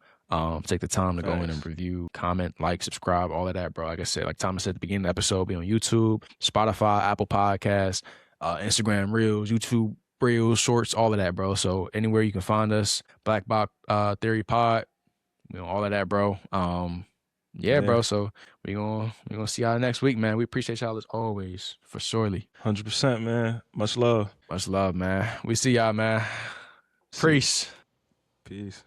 Take the time to go in and review, comment, like, subscribe, all of that, bro. Like I said, like Thomas said at the beginning of the episode, be on YouTube, Spotify, Apple Podcasts, Instagram Reels, YouTube Reels, Shorts, all of that, bro. So anywhere you can find us, Black Box Theory Pod, all of that, bro. Yeah, bro. So we gonna see y'all next week, man. We appreciate y'all as always, for surely. 100%, man. Much love. Much love, man. We see y'all, man. Peace. Peace.